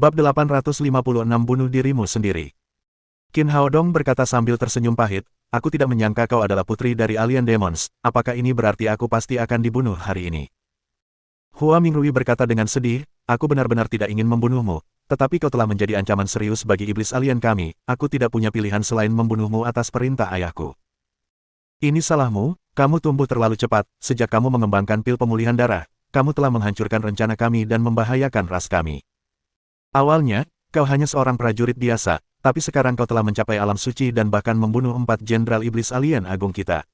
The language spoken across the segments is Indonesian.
Bab 856 Bunuh Dirimu Sendiri. Qin Haodong berkata sambil tersenyum pahit, aku tidak menyangka kau adalah putri dari Alien Demons, apakah ini berarti aku pasti akan dibunuh hari ini? Hua Mingrui berkata dengan sedih, aku benar-benar tidak ingin membunuhmu, tetapi kau telah menjadi ancaman serius bagi iblis alien kami, aku tidak punya pilihan selain membunuhmu atas perintah ayahku. Ini salahmu, kamu tumbuh terlalu cepat, sejak kamu mengembangkan pil pemulihan darah, kamu telah menghancurkan rencana kami dan membahayakan ras kami. Awalnya, kau hanya seorang prajurit biasa, tapi sekarang kau telah mencapai alam suci dan bahkan membunuh 4 jenderal iblis alien agung kita.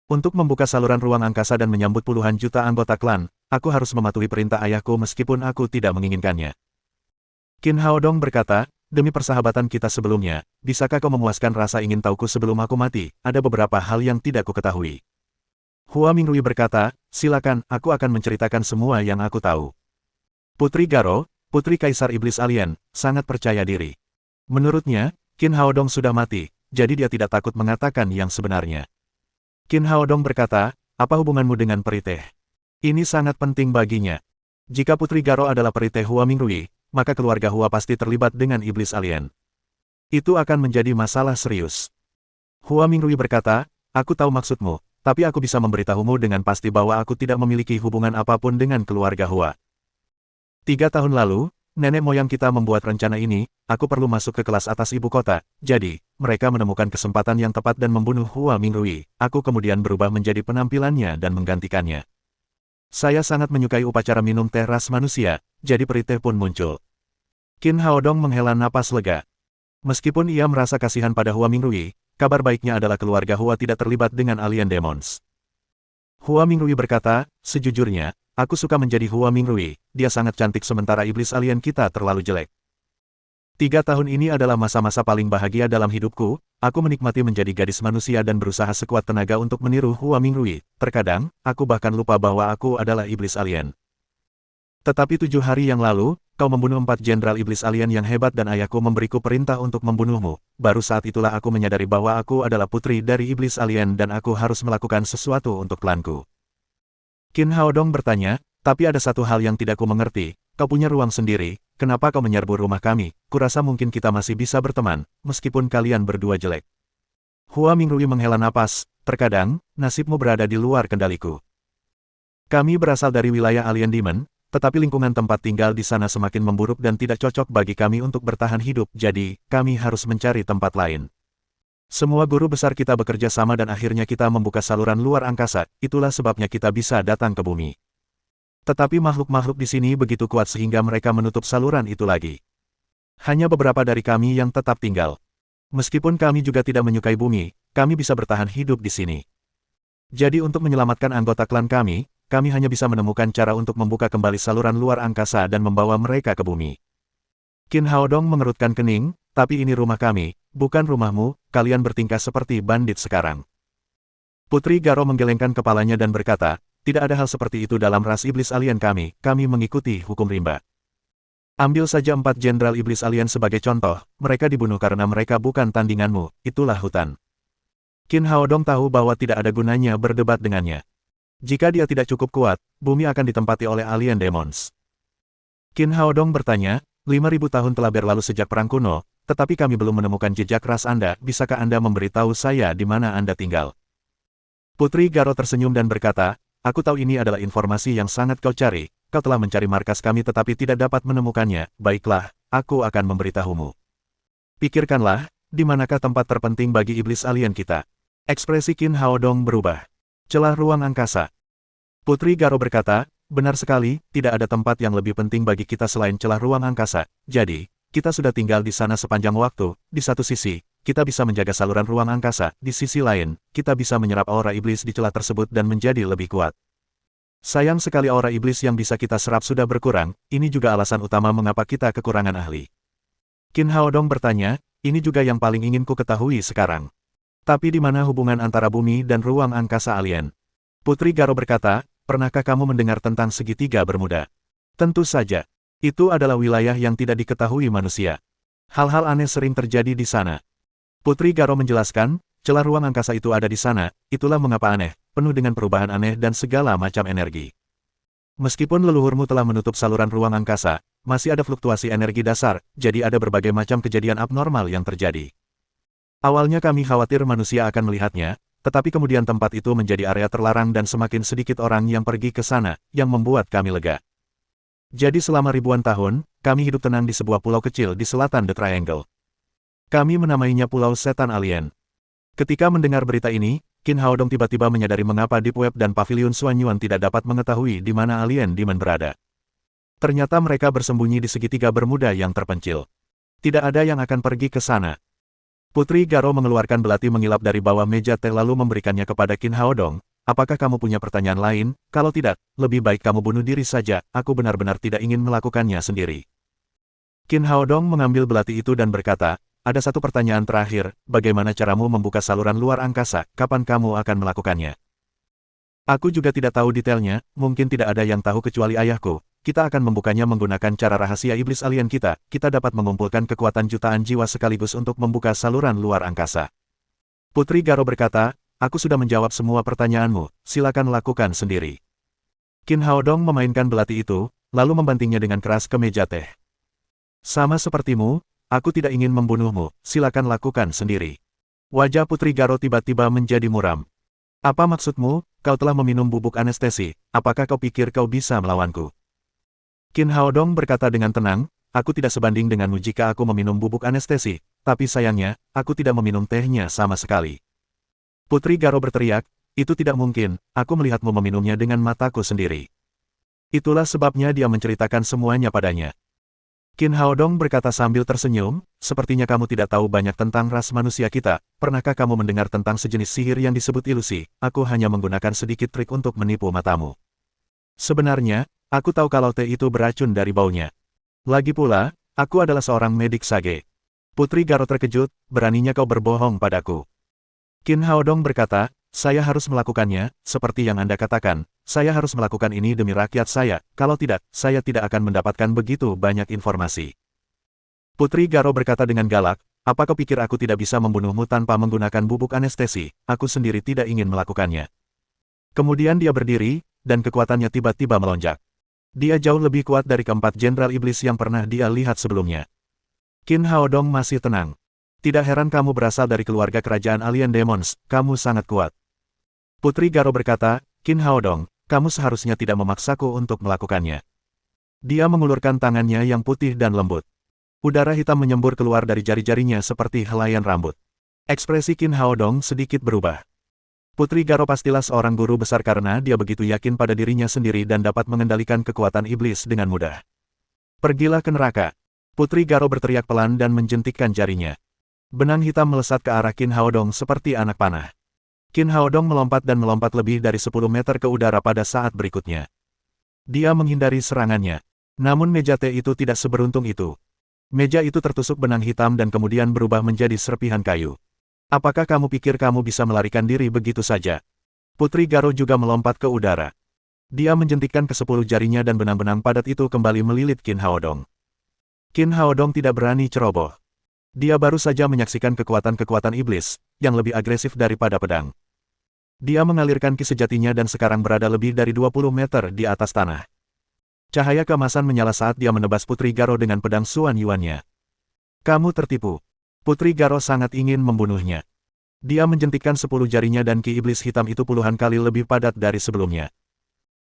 Untuk membuka saluran ruang angkasa dan menyambut puluhan juta anggota klan, aku harus mematuhi perintah ayahku meskipun aku tidak menginginkannya. Qin Haodong berkata, demi persahabatan kita sebelumnya, bisakah kau memuaskan rasa ingin tahuku sebelum aku mati? Ada beberapa hal yang tidak ku ketahui. Hua Mingrui berkata, silakan, aku akan menceritakan semua yang aku tahu. Putri Garo, Putri Kaisar Iblis Alien, sangat percaya diri. Menurutnya, Qin Haodong sudah mati, jadi dia tidak takut mengatakan yang sebenarnya. Qin Haodong berkata, apa hubunganmu dengan Periteh? Ini sangat penting baginya. Jika Putri Garo adalah Periteh Hua Mingrui, maka keluarga Hua pasti terlibat dengan Iblis Alien. Itu akan menjadi masalah serius. Hua Mingrui berkata, aku tahu maksudmu, tapi aku bisa memberitahumu dengan pasti bahwa aku tidak memiliki hubungan apapun dengan keluarga Hua. 3 tahun lalu, nenek moyang kita membuat rencana ini, aku perlu masuk ke kelas atas ibu kota, jadi, mereka menemukan kesempatan yang tepat dan membunuh Hua Mingrui, aku kemudian berubah menjadi penampilannya dan menggantikannya. Saya sangat menyukai upacara minum teh ras manusia, jadi Periteh pun muncul. Qin Haodong menghela napas lega. Meskipun ia merasa kasihan pada Hua Mingrui, kabar baiknya adalah keluarga Hua tidak terlibat dengan Alien Demons. Hua Mingrui berkata, sejujurnya, aku suka menjadi Hua Mingrui, dia sangat cantik sementara iblis alien kita terlalu jelek. 3 tahun ini adalah masa-masa paling bahagia dalam hidupku, aku menikmati menjadi gadis manusia dan berusaha sekuat tenaga untuk meniru Hua Mingrui, terkadang, aku bahkan lupa bahwa aku adalah iblis alien. Tetapi 7 hari yang lalu, kau membunuh 4 jenderal iblis alien yang hebat dan ayahku memberiku perintah untuk membunuhmu, baru saat itulah aku menyadari bahwa aku adalah putri dari iblis alien dan aku harus melakukan sesuatu untuk klanku. Qin Haodong bertanya, tapi ada satu hal yang tidak ku mengerti, kau punya ruang sendiri, kenapa kau menyerbu rumah kami? Kurasa mungkin kita masih bisa berteman, meskipun kalian berdua jelek. Hua Mingrui menghela napas, terkadang, nasibmu berada di luar kendaliku. Kami berasal dari wilayah Alien Demon, tetapi lingkungan tempat tinggal di sana semakin memburuk dan tidak cocok bagi kami untuk bertahan hidup, jadi, kami harus mencari tempat lain. Semua guru besar kita bekerja sama dan akhirnya kita membuka saluran luar angkasa, itulah sebabnya kita bisa datang ke bumi. Tetapi makhluk-makhluk di sini begitu kuat sehingga mereka menutup saluran itu lagi. Hanya beberapa dari kami yang tetap tinggal. Meskipun kami juga tidak menyukai bumi, kami bisa bertahan hidup di sini. Jadi untuk menyelamatkan anggota klan kami hanya bisa menemukan cara untuk membuka kembali saluran luar angkasa dan membawa mereka ke bumi. Qin Haodong mengerutkan kening, tapi ini rumah kami, bukan rumahmu, kalian bertingkah seperti bandit sekarang. Putri Garo menggelengkan kepalanya dan berkata, tidak ada hal seperti itu dalam ras iblis alien kami mengikuti hukum rimba. Ambil saja 4 jenderal iblis alien sebagai contoh, mereka dibunuh karena mereka bukan tandinganmu, itulah hutan. Qin Haodong tahu bahwa tidak ada gunanya berdebat dengannya. Jika dia tidak cukup kuat, bumi akan ditempati oleh Alien Demons. Qin Haodong bertanya, 5.000 tahun telah berlalu sejak perang kuno, tetapi kami belum menemukan jejak ras Anda, bisakah Anda memberitahu saya di mana Anda tinggal? Putri Garo tersenyum dan berkata, aku tahu ini adalah informasi yang sangat kau cari, kau telah mencari markas kami tetapi tidak dapat menemukannya, baiklah, aku akan memberitahumu. Pikirkanlah, di manakah tempat terpenting bagi iblis alien kita? Ekspresi Qin Haodong berubah. Celah ruang angkasa. Putri Garo berkata, benar sekali, tidak ada tempat yang lebih penting bagi kita selain celah ruang angkasa, jadi, kita sudah tinggal di sana sepanjang waktu, di satu sisi, kita bisa menjaga saluran ruang angkasa, di sisi lain, kita bisa menyerap aura iblis di celah tersebut dan menjadi lebih kuat. Sayang sekali aura iblis yang bisa kita serap sudah berkurang, ini juga alasan utama mengapa kita kekurangan ahli. Qin Haodong bertanya, ini juga yang paling ingin ku ketahui sekarang. Tapi di mana hubungan antara bumi dan ruang angkasa alien? Putri Garo berkata, pernahkah kamu mendengar tentang segitiga bermuda? Tentu saja. Itu adalah wilayah yang tidak diketahui manusia. Hal-hal aneh sering terjadi di sana. Putri Garo menjelaskan, celah ruang angkasa itu ada di sana, itulah mengapa aneh, penuh dengan perubahan aneh dan segala macam energi. Meskipun leluhurmu telah menutup saluran ruang angkasa, masih ada fluktuasi energi dasar, jadi ada berbagai macam kejadian abnormal yang terjadi. Awalnya kami khawatir manusia akan melihatnya, tetapi kemudian tempat itu menjadi area terlarang dan semakin sedikit orang yang pergi ke sana, yang membuat kami lega. Jadi selama ribuan tahun, kami hidup tenang di sebuah pulau kecil di selatan The Triangle. Kami menamainya Pulau Setan Alien. Ketika mendengar berita ini, Qin Haodong tiba-tiba menyadari mengapa Deep Web dan Pavilion Xuanyuan tidak dapat mengetahui di mana alien Demon berada. Ternyata mereka bersembunyi di segitiga Bermuda yang terpencil. Tidak ada yang akan pergi ke sana. Putri Garo mengeluarkan belati mengilap dari bawah meja teh lalu memberikannya kepada Qin Haodong. Apakah kamu punya pertanyaan lain? Kalau tidak, lebih baik kamu bunuh diri saja, aku benar-benar tidak ingin melakukannya sendiri. Qin Haodong mengambil belati itu dan berkata, ada satu pertanyaan terakhir, bagaimana caramu membuka saluran luar angkasa, kapan kamu akan melakukannya? Aku juga tidak tahu detailnya, mungkin tidak ada yang tahu kecuali ayahku. Kita akan membukanya menggunakan cara rahasia iblis alien kita dapat mengumpulkan kekuatan jutaan jiwa sekaligus untuk membuka saluran luar angkasa. Putri Garo berkata, aku sudah menjawab semua pertanyaanmu, silakan lakukan sendiri. Qin Haodong memainkan belati itu, lalu membantingnya dengan keras ke meja teh. Sama sepertimu, aku tidak ingin membunuhmu, silakan lakukan sendiri. Wajah Putri Garo tiba-tiba menjadi muram. Apa maksudmu, kau telah meminum bubuk anestesi, apakah kau pikir kau bisa melawanku? Qin Haodong berkata dengan tenang, aku tidak sebanding denganmu jika aku meminum bubuk anestesi, tapi sayangnya, aku tidak meminum tehnya sama sekali. Putri Garo berteriak, itu tidak mungkin, aku melihatmu meminumnya dengan mataku sendiri. Itulah sebabnya dia menceritakan semuanya padanya. Qin Haodong berkata sambil tersenyum, sepertinya kamu tidak tahu banyak tentang ras manusia kita, pernahkah kamu mendengar tentang sejenis sihir yang disebut ilusi, aku hanya menggunakan sedikit trik untuk menipu matamu. Sebenarnya, aku tahu kalau teh itu beracun dari baunya. Lagi pula, aku adalah seorang medik sage. Putri Garo terkejut, beraninya kau berbohong padaku. Qin Haodong berkata, saya harus melakukannya, seperti yang Anda katakan, saya harus melakukan ini demi rakyat saya, kalau tidak, saya tidak akan mendapatkan begitu banyak informasi. Putri Garo berkata dengan galak, apa kau pikir aku tidak bisa membunuhmu tanpa menggunakan bubuk anestesi, aku sendiri tidak ingin melakukannya. Kemudian dia berdiri, dan kekuatannya tiba-tiba melonjak. Dia jauh lebih kuat dari keempat jenderal iblis yang pernah dia lihat sebelumnya. Qin Haodong masih tenang. Tidak heran kamu berasal dari keluarga kerajaan Alien Demons, kamu sangat kuat. Putri Garo berkata, Qin Haodong, kamu seharusnya tidak memaksaku untuk melakukannya. Dia mengulurkan tangannya yang putih dan lembut. Udara hitam menyembur keluar dari jari-jarinya seperti helaian rambut. Ekspresi Qin Haodong sedikit berubah. Putri Garo pastilah seorang guru besar karena dia begitu yakin pada dirinya sendiri dan dapat mengendalikan kekuatan iblis dengan mudah. Pergilah ke neraka. Putri Garo berteriak pelan dan menjentikkan jarinya. Benang hitam melesat ke arah Qin Haodong seperti anak panah. Qin Haodong melompat dan melompat lebih dari 10 meter ke udara pada saat berikutnya. Dia menghindari serangannya. Namun meja teh itu tidak seberuntung itu. Meja itu tertusuk benang hitam dan kemudian berubah menjadi serpihan kayu. Apakah kamu pikir kamu bisa melarikan diri begitu saja? Putri Garo juga melompat ke udara. Dia menjentikkan ke-10 jarinya dan benang-benang padat itu kembali melilit Qin Haodong. Qin Haodong tidak berani ceroboh. Dia baru saja menyaksikan kekuatan-kekuatan iblis, yang lebih agresif daripada pedang. Dia mengalirkan ki sejatinya dan sekarang berada lebih dari 20 meter di atas tanah. Cahaya keemasan menyala saat dia menebas Putri Garo dengan pedang Xuanyuannya. Kamu tertipu. Putri Garo sangat ingin membunuhnya. Dia menjentikkan 10 jarinya dan ki iblis hitam itu puluhan kali lebih padat dari sebelumnya.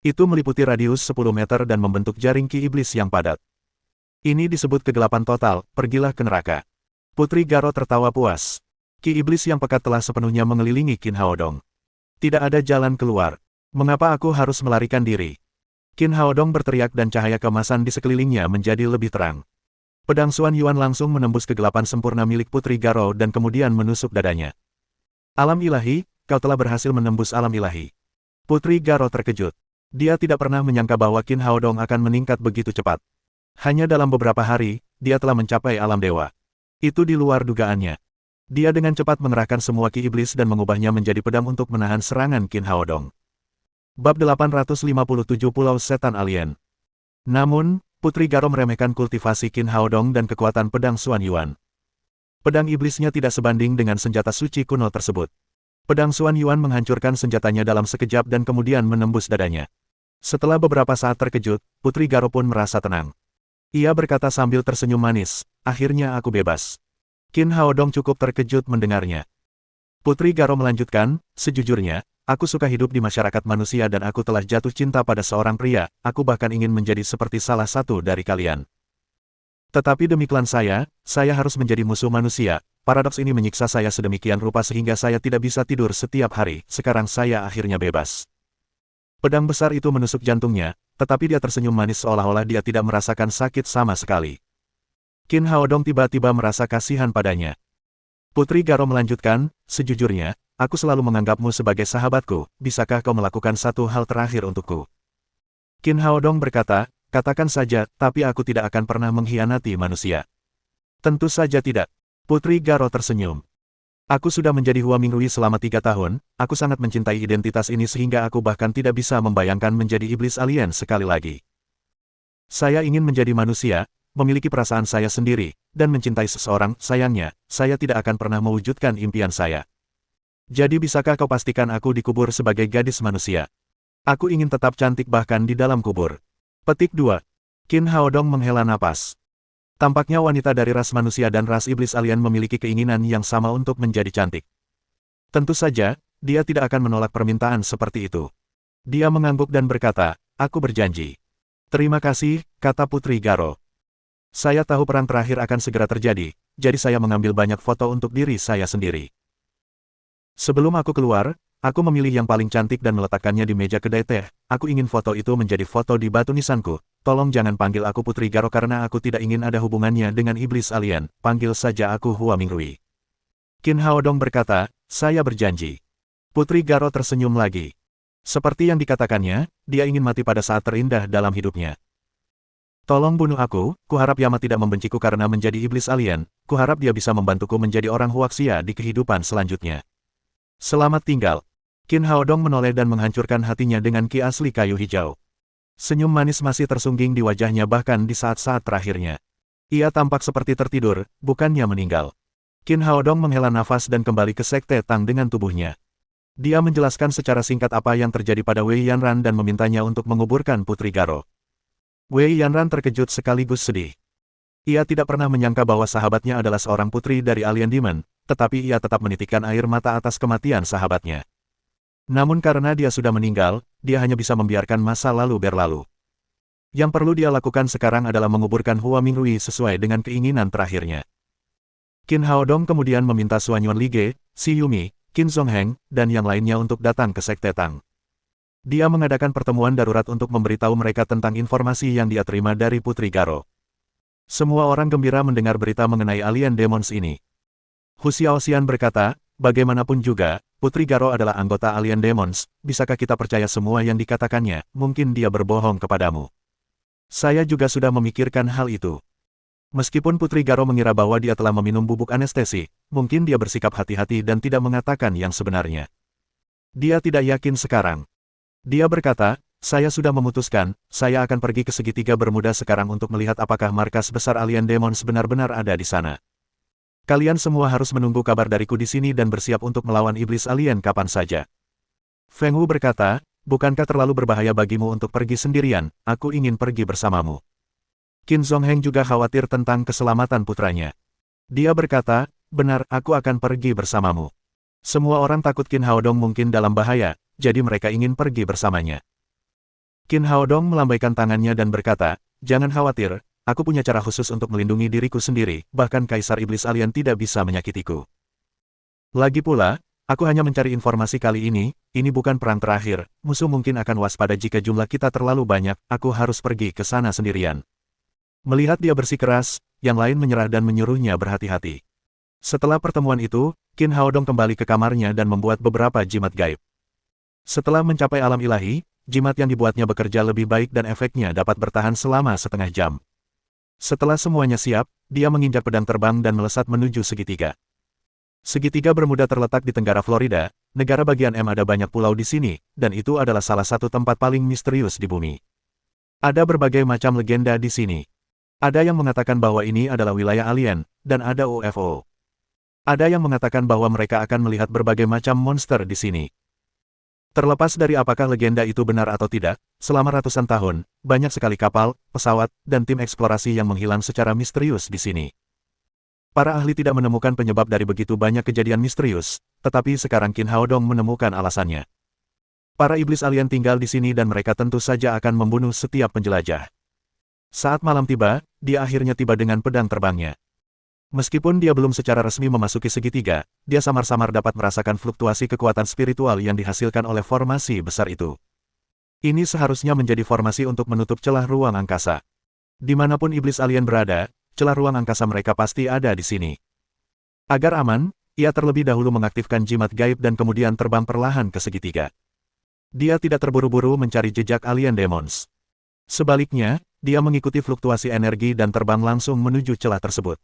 Itu meliputi radius 10 meter dan membentuk jaring ki iblis yang padat. Ini disebut kegelapan total, pergilah ke neraka. Putri Garo tertawa puas. Ki iblis yang pekat telah sepenuhnya mengelilingi Qin Haodong. Tidak ada jalan keluar. Mengapa aku harus melarikan diri? Qin Haodong berteriak dan cahaya keemasan di sekelilingnya menjadi lebih terang. Pedang Xuanyuan langsung menembus kegelapan sempurna milik Putri Garo dan kemudian menusuk dadanya. Alam ilahi, kau telah berhasil menembus alam ilahi. Putri Garo terkejut. Dia tidak pernah menyangka bahwa Qin Haodong akan meningkat begitu cepat. Hanya dalam beberapa hari, dia telah mencapai alam dewa. Itu di luar dugaannya. Dia dengan cepat mengerahkan semua ki iblis dan mengubahnya menjadi pedang untuk menahan serangan Qin Haodong. Bab 857 Pulau Setan Alien. Namun, Putri Garo meremehkan kultivasi Qin Haodong dan kekuatan pedang Xuanyuan. Pedang iblisnya tidak sebanding dengan senjata suci kuno tersebut. Pedang Xuanyuan menghancurkan senjatanya dalam sekejap dan kemudian menembus dadanya. Setelah beberapa saat terkejut, Putri Garo pun merasa tenang. Ia berkata sambil tersenyum manis, akhirnya aku bebas. Qin Haodong cukup terkejut mendengarnya. Putri Garo melanjutkan, sejujurnya, aku suka hidup di masyarakat manusia dan aku telah jatuh cinta pada seorang pria, aku bahkan ingin menjadi seperti salah satu dari kalian. Tetapi demi klan saya harus menjadi musuh manusia. Paradoks ini menyiksa saya sedemikian rupa sehingga saya tidak bisa tidur setiap hari, sekarang saya akhirnya bebas. Pedang besar itu menusuk jantungnya, tetapi dia tersenyum manis seolah-olah dia tidak merasakan sakit sama sekali. Qin Haodong tiba-tiba merasa kasihan padanya. Putri Garo melanjutkan, sejujurnya, aku selalu menganggapmu sebagai sahabatku, bisakah kau melakukan satu hal terakhir untukku? Qin Haodong berkata, katakan saja, tapi aku tidak akan pernah mengkhianati manusia. Tentu saja tidak. Putri Garo tersenyum. Aku sudah menjadi Hua Mingrui selama 3 tahun, aku sangat mencintai identitas ini sehingga aku bahkan tidak bisa membayangkan menjadi iblis alien sekali lagi. Saya ingin menjadi manusia, memiliki perasaan saya sendiri, dan mencintai seseorang, sayangnya, saya tidak akan pernah mewujudkan impian saya. Jadi bisakah kau pastikan aku dikubur sebagai gadis manusia? Aku ingin tetap cantik bahkan di dalam kubur. Petik 2. Qin Haodong menghela napas. Tampaknya wanita dari ras manusia dan ras iblis alien memiliki keinginan yang sama untuk menjadi cantik. Tentu saja, dia tidak akan menolak permintaan seperti itu. Dia mengangguk dan berkata, aku berjanji. Terima kasih, kata Putri Garo. Saya tahu perang terakhir akan segera terjadi, jadi saya mengambil banyak foto untuk diri saya sendiri. Sebelum aku keluar, aku memilih yang paling cantik dan meletakkannya di meja kedai teh. Aku ingin foto itu menjadi foto di batu nisanku. Tolong jangan panggil aku Putri Garo karena aku tidak ingin ada hubungannya dengan iblis alien. Panggil saja aku Hua Mingrui. Qin Haodong berkata, saya berjanji. Putri Garo tersenyum lagi. Seperti yang dikatakannya, dia ingin mati pada saat terindah dalam hidupnya. Tolong bunuh aku, kuharap Yama tidak membenciku karena menjadi iblis alien, kuharap dia bisa membantuku menjadi orang Huaxia di kehidupan selanjutnya. Selamat tinggal. Qin Haodong menoleh dan menghancurkan hatinya dengan ki asli kayu hijau. Senyum manis masih tersungging di wajahnya bahkan di saat-saat terakhirnya. Ia tampak seperti tertidur, bukannya meninggal. Qin Haodong menghela nafas dan kembali ke Sekte Tang dengan tubuhnya. Dia menjelaskan secara singkat apa yang terjadi pada Wei Yanran dan memintanya untuk menguburkan Putri Garo. Wei Yanran terkejut sekaligus sedih. Ia tidak pernah menyangka bahwa sahabatnya adalah seorang putri dari Alien Demon, tetapi ia tetap menitikkan air mata atas kematian sahabatnya. Namun karena dia sudah meninggal, dia hanya bisa membiarkan masa lalu berlalu. Yang perlu dia lakukan sekarang adalah menguburkan Hua Mingrui sesuai dengan keinginan terakhirnya. Qin Haodong kemudian meminta Suanyuan Lige, Si Yumi, Qin Zongheng, dan yang lainnya untuk datang ke Sekte Tang. Dia mengadakan pertemuan darurat untuk memberitahu mereka tentang informasi yang dia terima dari Putri Garo. Semua orang gembira mendengar berita mengenai alien demons ini. Hu Xiaoxian berkata, bagaimanapun juga, Putri Garo adalah anggota Alien Demons, bisakah kita percaya semua yang dikatakannya, mungkin dia berbohong kepadamu. Saya juga sudah memikirkan hal itu. Meskipun Putri Garo mengira bahwa dia telah meminum bubuk anestesi, mungkin dia bersikap hati-hati dan tidak mengatakan yang sebenarnya. Dia tidak yakin sekarang. Dia berkata, saya sudah memutuskan, saya akan pergi ke segitiga Bermuda sekarang untuk melihat apakah markas besar Alien Demons benar-benar ada di sana. Kalian semua harus menunggu kabar dariku di sini dan bersiap untuk melawan iblis alien kapan saja. Feng Wu berkata, bukankah terlalu berbahaya bagimu untuk pergi sendirian, aku ingin pergi bersamamu. Qin Zongheng juga khawatir tentang keselamatan putranya. Dia berkata, benar, aku akan pergi bersamamu. Semua orang takut Qin Haodong mungkin dalam bahaya, jadi mereka ingin pergi bersamanya. Qin Haodong melambaikan tangannya dan berkata, jangan khawatir, aku punya cara khusus untuk melindungi diriku sendiri, bahkan Kaisar Iblis Alien tidak bisa menyakitiku. Lagi pula, aku hanya mencari informasi kali ini bukan perang terakhir, musuh mungkin akan waspada jika jumlah kita terlalu banyak, aku harus pergi ke sana sendirian. Melihat dia bersikeras, yang lain menyerah dan menyuruhnya berhati-hati. Setelah pertemuan itu, Qin Haodong kembali ke kamarnya dan membuat beberapa jimat gaib. Setelah mencapai alam ilahi, jimat yang dibuatnya bekerja lebih baik dan efeknya dapat bertahan selama setengah jam. Setelah semuanya siap, dia menginjak pedang terbang dan melesat menuju segitiga. Segitiga Bermuda terletak di tenggara Florida, negara bagian M. Ada banyak pulau di sini, dan itu adalah salah satu tempat paling misterius di bumi. Ada berbagai macam legenda di sini. Ada yang mengatakan bahwa ini adalah wilayah alien, dan ada UFO. Ada yang mengatakan bahwa mereka akan melihat berbagai macam monster di sini. Terlepas dari apakah legenda itu benar atau tidak, selama ratusan tahun, banyak sekali kapal, pesawat, dan tim eksplorasi yang menghilang secara misterius di sini. Para ahli tidak menemukan penyebab dari begitu banyak kejadian misterius, tetapi sekarang Qin Haodong menemukan alasannya. Para iblis alien tinggal di sini dan mereka tentu saja akan membunuh setiap penjelajah. Saat malam tiba, dia akhirnya tiba dengan pedang terbangnya. Meskipun dia belum secara resmi memasuki segitiga, dia samar-samar dapat merasakan fluktuasi kekuatan spiritual yang dihasilkan oleh formasi besar itu. Ini seharusnya menjadi formasi untuk menutup celah ruang angkasa. Dimanapun iblis alien berada, celah ruang angkasa mereka pasti ada di sini. Agar aman, ia terlebih dahulu mengaktifkan jimat gaib dan kemudian terbang perlahan ke segitiga. Dia tidak terburu-buru mencari jejak alien demons. Sebaliknya, dia mengikuti fluktuasi energi dan terbang langsung menuju celah tersebut.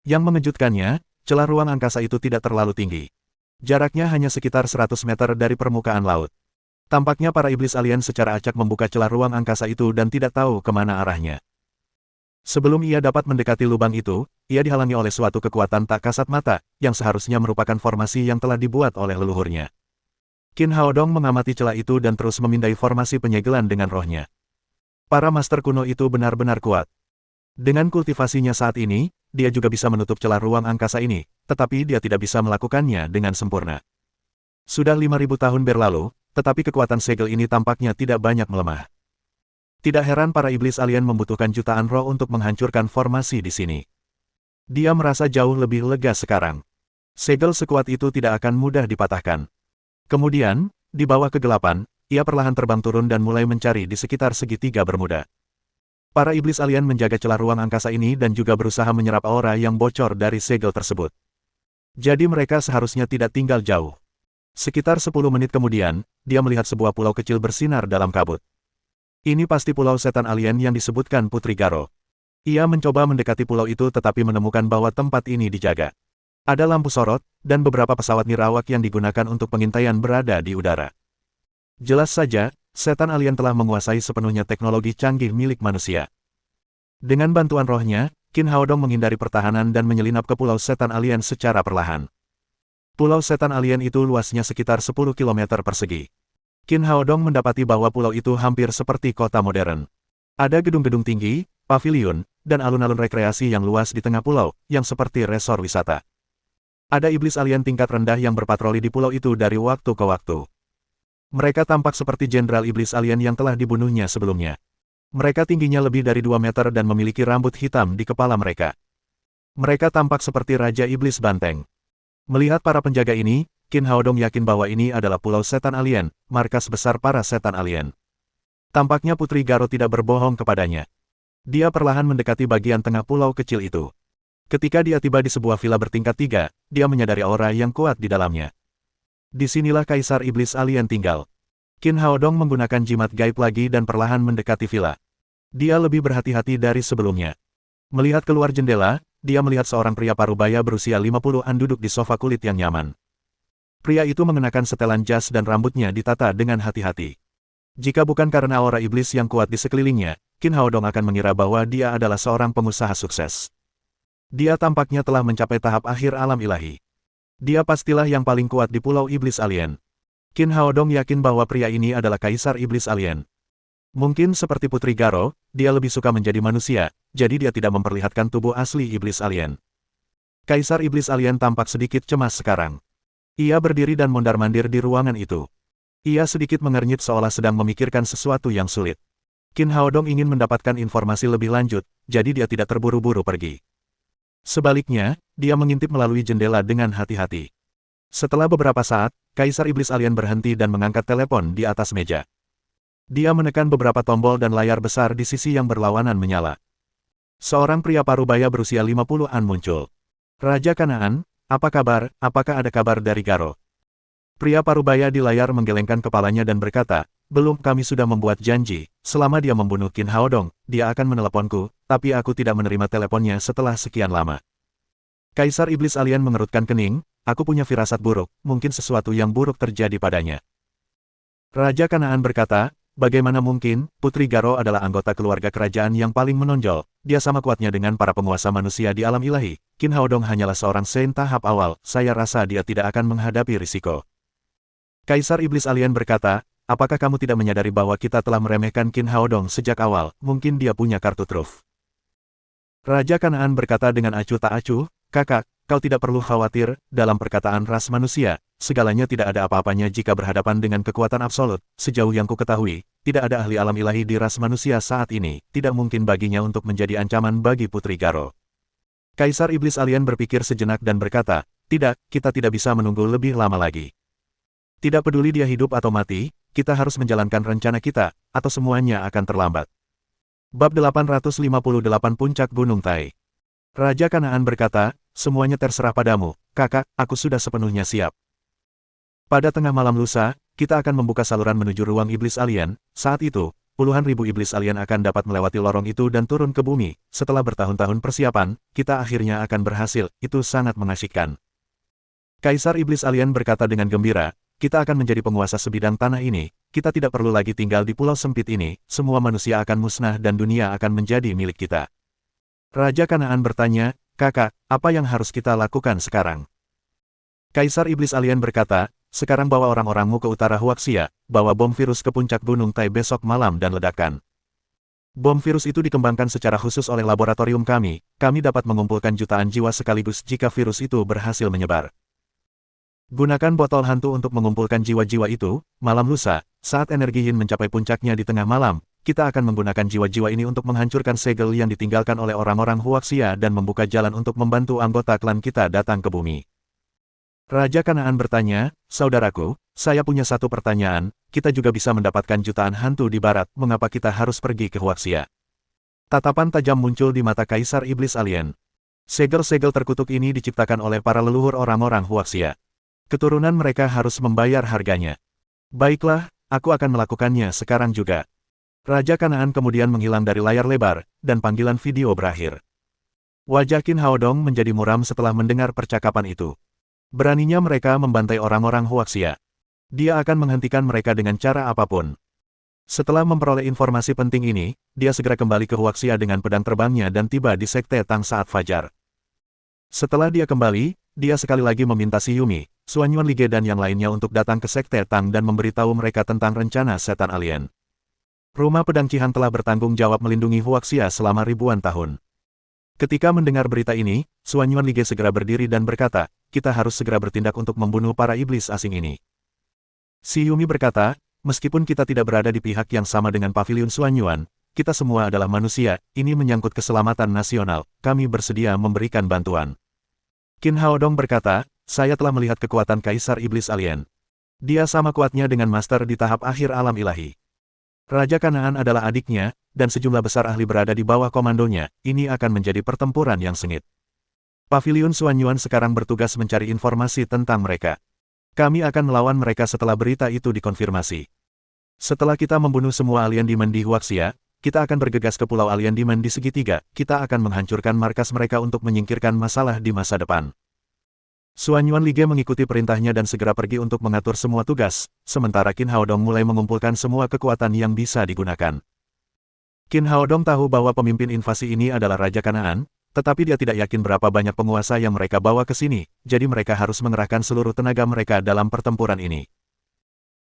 Yang mengejutkannya, celah ruang angkasa itu tidak terlalu tinggi. Jaraknya hanya sekitar 100 meter dari permukaan laut. Tampaknya para iblis alien secara acak membuka celah ruang angkasa itu dan tidak tahu kemana arahnya. Sebelum ia dapat mendekati lubang itu, ia dihalangi oleh suatu kekuatan tak kasat mata, yang seharusnya merupakan formasi yang telah dibuat oleh leluhurnya. Qin Haodong mengamati celah itu dan terus memindai formasi penyegelan dengan rohnya. Para master kuno itu benar-benar kuat. Dengan kultivasinya saat ini, dia juga bisa menutup celah ruang angkasa ini, tetapi dia tidak bisa melakukannya dengan sempurna. Sudah 5.000 tahun berlalu, tetapi kekuatan segel ini tampaknya tidak banyak melemah. Tidak heran para iblis alien membutuhkan jutaan roh untuk menghancurkan formasi di sini. Dia merasa jauh lebih lega sekarang. Segel sekuat itu tidak akan mudah dipatahkan. Kemudian, di bawah kegelapan, ia perlahan terbang turun dan mulai mencari di sekitar segitiga Bermuda. Para iblis alien menjaga celah ruang angkasa ini dan juga berusaha menyerap aura yang bocor dari segel tersebut. Jadi mereka seharusnya tidak tinggal jauh. Sekitar 10 menit kemudian, dia melihat sebuah pulau kecil bersinar dalam kabut. Ini pasti pulau setan alien yang disebutkan Putri Garo. Ia mencoba mendekati pulau itu tetapi menemukan bahwa tempat ini dijaga. Ada lampu sorot, dan beberapa pesawat nirawak yang digunakan untuk pengintaian berada di udara. Jelas saja, setan alien telah menguasai sepenuhnya teknologi canggih milik manusia. Dengan bantuan rohnya, Qin Haodong menghindari pertahanan dan menyelinap ke pulau setan alien secara perlahan. Pulau setan alien itu luasnya sekitar 10 km persegi. Qin Haodong mendapati bahwa pulau itu hampir seperti kota modern. Ada gedung-gedung tinggi, paviliun, dan alun-alun rekreasi yang luas di tengah pulau, yang seperti resor wisata. Ada iblis alien tingkat rendah yang berpatroli di pulau itu dari waktu ke waktu. Mereka tampak seperti jenderal iblis alien yang telah dibunuhnya sebelumnya. Mereka tingginya lebih dari 2 meter dan memiliki rambut hitam di kepala mereka. Mereka tampak seperti Raja Iblis Banteng. Melihat para penjaga ini, Qin Haodong yakin bahwa ini adalah Pulau Setan Alien, markas besar para setan alien. Tampaknya Putri Garo tidak berbohong kepadanya. Dia perlahan mendekati bagian tengah pulau kecil itu. Ketika dia tiba di sebuah villa bertingkat 3, dia menyadari aura yang kuat di dalamnya. Disinilah Kaisar Iblis Alien tinggal. Qin Haodong menggunakan jimat gaib lagi dan perlahan mendekati villa. Dia lebih berhati-hati dari sebelumnya. Melihat keluar jendela, dia melihat seorang pria parubaya berusia 50-an duduk di sofa kulit yang nyaman. Pria itu mengenakan setelan jas dan rambutnya ditata dengan hati-hati. Jika bukan karena aura iblis yang kuat di sekelilingnya, Qin Haodong akan mengira bahwa dia adalah seorang pengusaha sukses. Dia tampaknya telah mencapai tahap akhir alam ilahi. Dia pastilah yang paling kuat di Pulau Iblis Alien. Qin Haodong yakin bahwa pria ini adalah Kaisar Iblis Alien. Mungkin seperti Putri Garo, dia lebih suka menjadi manusia, jadi dia tidak memperlihatkan tubuh asli Iblis Alien. Kaisar Iblis Alien tampak sedikit cemas sekarang. Ia berdiri dan mondar-mandir di ruangan itu. Ia sedikit mengernyit seolah sedang memikirkan sesuatu yang sulit. Qin Haodong ingin mendapatkan informasi lebih lanjut, jadi dia tidak terburu-buru pergi. Sebaliknya, dia mengintip melalui jendela dengan hati-hati. Setelah beberapa saat, Kaisar Iblis Alien berhenti dan mengangkat telepon di atas meja. Dia menekan beberapa tombol dan layar besar di sisi yang berlawanan menyala. Seorang pria parubaya berusia 50-an muncul. Raja Kanaan, apa kabar? Apakah ada kabar dari Garo? Pria parubaya di layar menggelengkan kepalanya dan berkata, belum, kami sudah membuat janji, selama dia membunuh Qin Haodong, dia akan meneleponku, tapi aku tidak menerima teleponnya setelah sekian lama. Kaisar Iblis Alien mengerutkan kening, aku punya firasat buruk, mungkin sesuatu yang buruk terjadi padanya. Raja Kanaan berkata, bagaimana mungkin, Putri Garo adalah anggota keluarga kerajaan yang paling menonjol, dia sama kuatnya dengan para penguasa manusia di alam ilahi, Qin Haodong hanyalah seorang saint tahap awal, saya rasa dia tidak akan menghadapi risiko. Kaisar Iblis Alien berkata, apakah kamu tidak menyadari bahwa kita telah meremehkan Qin Haodong sejak awal, mungkin dia punya kartu truf. Raja Kanaan berkata dengan acuh tak acuh, kakak, kau tidak perlu khawatir, dalam perkataan ras manusia, segalanya tidak ada apa-apanya jika berhadapan dengan kekuatan absolut, sejauh yang ku ketahui, tidak ada ahli alam ilahi di ras manusia saat ini, tidak mungkin baginya untuk menjadi ancaman bagi Putri Garo. Kaisar Iblis Alien berpikir sejenak dan berkata, tidak, kita tidak bisa menunggu lebih lama lagi. Tidak peduli dia hidup atau mati, kita harus menjalankan rencana kita, atau semuanya akan terlambat. Bab 858 Puncak Gunung Tai. Raja Kanaan berkata, semuanya terserah padamu, kakak, aku sudah sepenuhnya siap. Pada tengah malam lusa, kita akan membuka saluran menuju ruang iblis alien, saat itu, puluhan ribu iblis alien akan dapat melewati lorong itu dan turun ke bumi, setelah bertahun-tahun persiapan, kita akhirnya akan berhasil, itu sangat mengasyikkan. Kaisar Iblis Alien berkata dengan gembira, kita akan menjadi penguasa sebidang tanah ini, kita tidak perlu lagi tinggal di pulau sempit ini, semua manusia akan musnah dan dunia akan menjadi milik kita. Raja Kanaan bertanya, kakak, apa yang harus kita lakukan sekarang? Kaisar Iblis Alien berkata, sekarang bawa orang-orangmu ke utara Huaxia, bawa bom virus ke puncak Gunung Tai besok malam dan ledakan. Bom virus itu dikembangkan secara khusus oleh laboratorium kami dapat mengumpulkan jutaan jiwa sekaligus jika virus itu berhasil menyebar. Gunakan botol hantu untuk mengumpulkan jiwa-jiwa itu, malam lusa, saat energi yin mencapai puncaknya di tengah malam, kita akan menggunakan jiwa-jiwa ini untuk menghancurkan segel yang ditinggalkan oleh orang-orang Huaxia dan membuka jalan untuk membantu anggota klan kita datang ke bumi. Raja Kanaan bertanya, saudaraku, saya punya satu pertanyaan, kita juga bisa mendapatkan jutaan hantu di barat, mengapa kita harus pergi ke Huaxia? Tatapan tajam muncul di mata Kaisar Iblis Alien. Segel-segel terkutuk ini diciptakan oleh para leluhur orang-orang Huaxia. Keturunan mereka harus membayar harganya. Baiklah, aku akan melakukannya sekarang juga. Raja Kanaan kemudian menghilang dari layar lebar, dan panggilan video berakhir. Wajah Qin Haodong menjadi muram setelah mendengar percakapan itu. Beraninya mereka membantai orang-orang Huaxia. Dia akan menghentikan mereka dengan cara apapun. Setelah memperoleh informasi penting ini, dia segera kembali ke Huaxia dengan pedang terbangnya dan tiba di Sekte Tang saat fajar. Setelah dia kembali, dia sekali lagi meminta si Yumi, Xuanyuan Lige dan yang lainnya untuk datang ke Sekte Tang dan memberitahu mereka tentang rencana setan alien. Rumah Pedang Cihan telah bertanggung jawab melindungi Huaxia selama ribuan tahun. Ketika mendengar berita ini, Xuanyuan Lige segera berdiri dan berkata, kita harus segera bertindak untuk membunuh para iblis asing ini. Si Yumi berkata, meskipun kita tidak berada di pihak yang sama dengan Paviliun Xuanyuan, kita semua adalah manusia, ini menyangkut keselamatan nasional, kami bersedia memberikan bantuan. Qin Haodong berkata, saya telah melihat kekuatan Kaisar Iblis Alien. Dia sama kuatnya dengan Master di tahap akhir alam ilahi. Raja Kanaan adalah adiknya, dan sejumlah besar ahli berada di bawah komandonya, ini akan menjadi pertempuran yang sengit. Paviliun Xuanyuan sekarang bertugas mencari informasi tentang mereka. Kami akan melawan mereka setelah berita itu dikonfirmasi. Setelah kita membunuh semua alien Demon di Huaxia, kita akan bergegas ke Pulau Alien Demon di segitiga, kita akan menghancurkan markas mereka untuk menyingkirkan masalah di masa depan. Xuanyuan Lige mengikuti perintahnya dan segera pergi untuk mengatur semua tugas, sementara Qin Haodong mulai mengumpulkan semua kekuatan yang bisa digunakan. Qin Haodong tahu bahwa pemimpin invasi ini adalah Raja Kanaan, tetapi dia tidak yakin berapa banyak penguasa yang mereka bawa ke sini, jadi mereka harus mengerahkan seluruh tenaga mereka dalam pertempuran ini.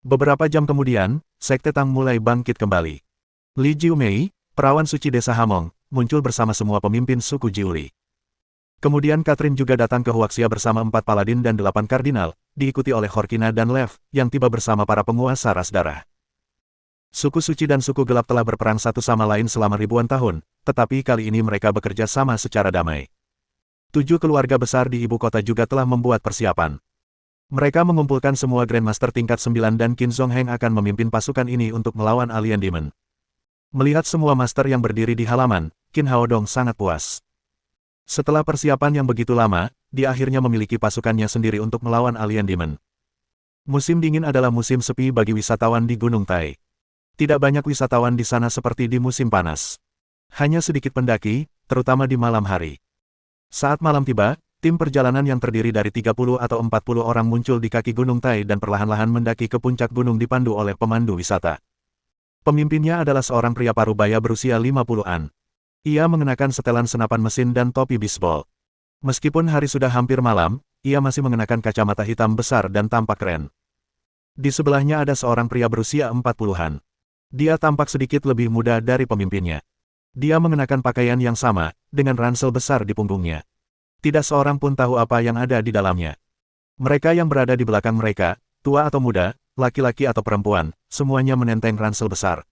Beberapa jam kemudian, Sekte Tang mulai bangkit kembali. Li Jiumei, perawan suci desa Hamong, muncul bersama semua pemimpin suku Jiuli. Kemudian Catherine juga datang ke Huaxia bersama 4 paladin dan 8 kardinal, diikuti oleh Horkina dan Lev, yang tiba bersama para penguasa ras darah. Suku suci dan suku gelap telah berperang satu sama lain selama ribuan tahun, tetapi kali ini mereka bekerja sama secara damai. 7 keluarga besar di ibu kota juga telah membuat persiapan. Mereka mengumpulkan semua Grandmaster tingkat 9 dan Qin Zongheng akan memimpin pasukan ini untuk melawan alien demon. Melihat semua master yang berdiri di halaman, Qin Haodong sangat puas. Setelah persiapan yang begitu lama, dia akhirnya memiliki pasukannya sendiri untuk melawan alien demon. Musim dingin adalah musim sepi bagi wisatawan di Gunung Tai. Tidak banyak wisatawan di sana seperti di musim panas. Hanya sedikit pendaki, terutama di malam hari. Saat malam tiba, tim perjalanan yang terdiri dari 30 atau 40 orang muncul di kaki Gunung Tai dan perlahan-lahan mendaki ke puncak gunung dipandu oleh pemandu wisata. Pemimpinnya adalah seorang pria parubaya berusia 50-an. Ia mengenakan setelan senapan mesin dan topi bisbol. Meskipun hari sudah hampir malam, ia masih mengenakan kacamata hitam besar dan tampak keren. Di sebelahnya ada seorang pria berusia 40-an. Dia tampak sedikit lebih muda dari pemimpinnya. Dia mengenakan pakaian yang sama, dengan ransel besar di punggungnya. Tidak seorang pun tahu apa yang ada di dalamnya. Mereka yang berada di belakang mereka, tua atau muda, laki-laki atau perempuan, semuanya menenteng ransel besar.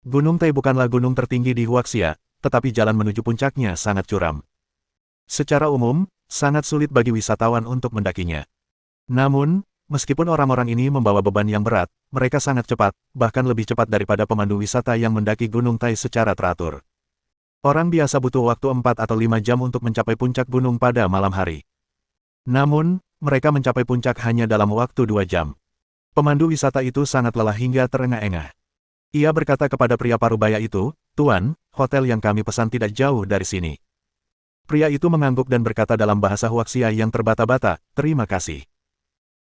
Gunung Tai bukanlah gunung tertinggi di Huaxia, tetapi jalan menuju puncaknya sangat curam. Secara umum, sangat sulit bagi wisatawan untuk mendakinya. Namun, meskipun orang-orang ini membawa beban yang berat, mereka sangat cepat, bahkan lebih cepat daripada pemandu wisata yang mendaki Gunung Tai secara teratur. Orang biasa butuh waktu 4 atau 5 jam untuk mencapai puncak gunung pada malam hari. Namun, mereka mencapai puncak hanya dalam waktu 2 jam. Pemandu wisata itu sangat lelah hingga terengah-engah. Ia berkata kepada pria parubaya itu, "Tuan, hotel yang kami pesan tidak jauh dari sini." Pria itu mengangguk dan berkata dalam bahasa Huaxia yang terbata-bata, "Terima kasih."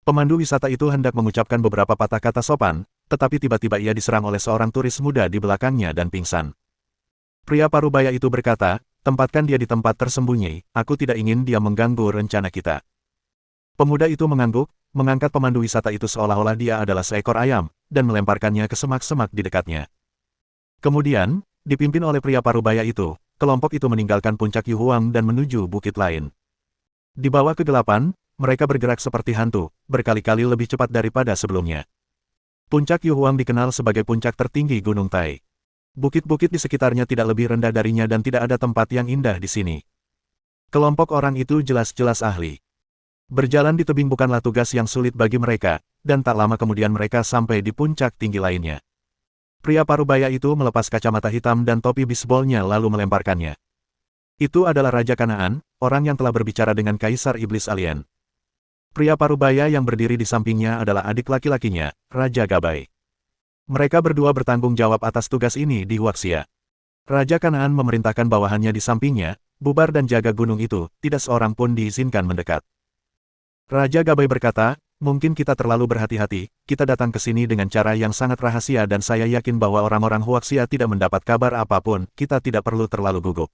Pemandu wisata itu hendak mengucapkan beberapa patah kata sopan, tetapi tiba-tiba ia diserang oleh seorang turis muda di belakangnya dan pingsan. Pria parubaya itu berkata, "Tempatkan dia di tempat tersembunyi, aku tidak ingin dia mengganggu rencana kita." Pemuda itu mengangguk, mengangkat pemandu wisata itu seolah-olah dia adalah seekor ayam, dan melemparkannya ke semak-semak di dekatnya. Kemudian, dipimpin oleh pria parubaya itu, kelompok itu meninggalkan puncak Yuhuang dan menuju bukit lain. Di bawah kegelapan, mereka bergerak seperti hantu, berkali-kali lebih cepat daripada sebelumnya. Puncak Yuhuang dikenal sebagai puncak tertinggi Gunung Tai. Bukit-bukit di sekitarnya tidak lebih rendah darinya dan tidak ada tempat yang indah di sini. Kelompok orang itu jelas-jelas ahli. Berjalan di tebing bukanlah tugas yang sulit bagi mereka, dan tak lama kemudian mereka sampai di puncak tinggi lainnya. Pria parubaya itu melepas kacamata hitam dan topi bisbolnya lalu melemparkannya. Itu adalah Raja Kanaan, orang yang telah berbicara dengan Kaisar Iblis Alien. Pria parubaya yang berdiri di sampingnya adalah adik laki-lakinya, Raja Gabai. Mereka berdua bertanggung jawab atas tugas ini di Huaxia. Raja Kanaan memerintahkan bawahannya di sampingnya, bubar dan jaga gunung itu, tidak seorang pun diizinkan mendekat. Raja Gabai berkata, "Mungkin kita terlalu berhati-hati, kita datang ke sini dengan cara yang sangat rahasia dan saya yakin bahwa orang-orang Huaxia tidak mendapat kabar apapun, kita tidak perlu terlalu gugup."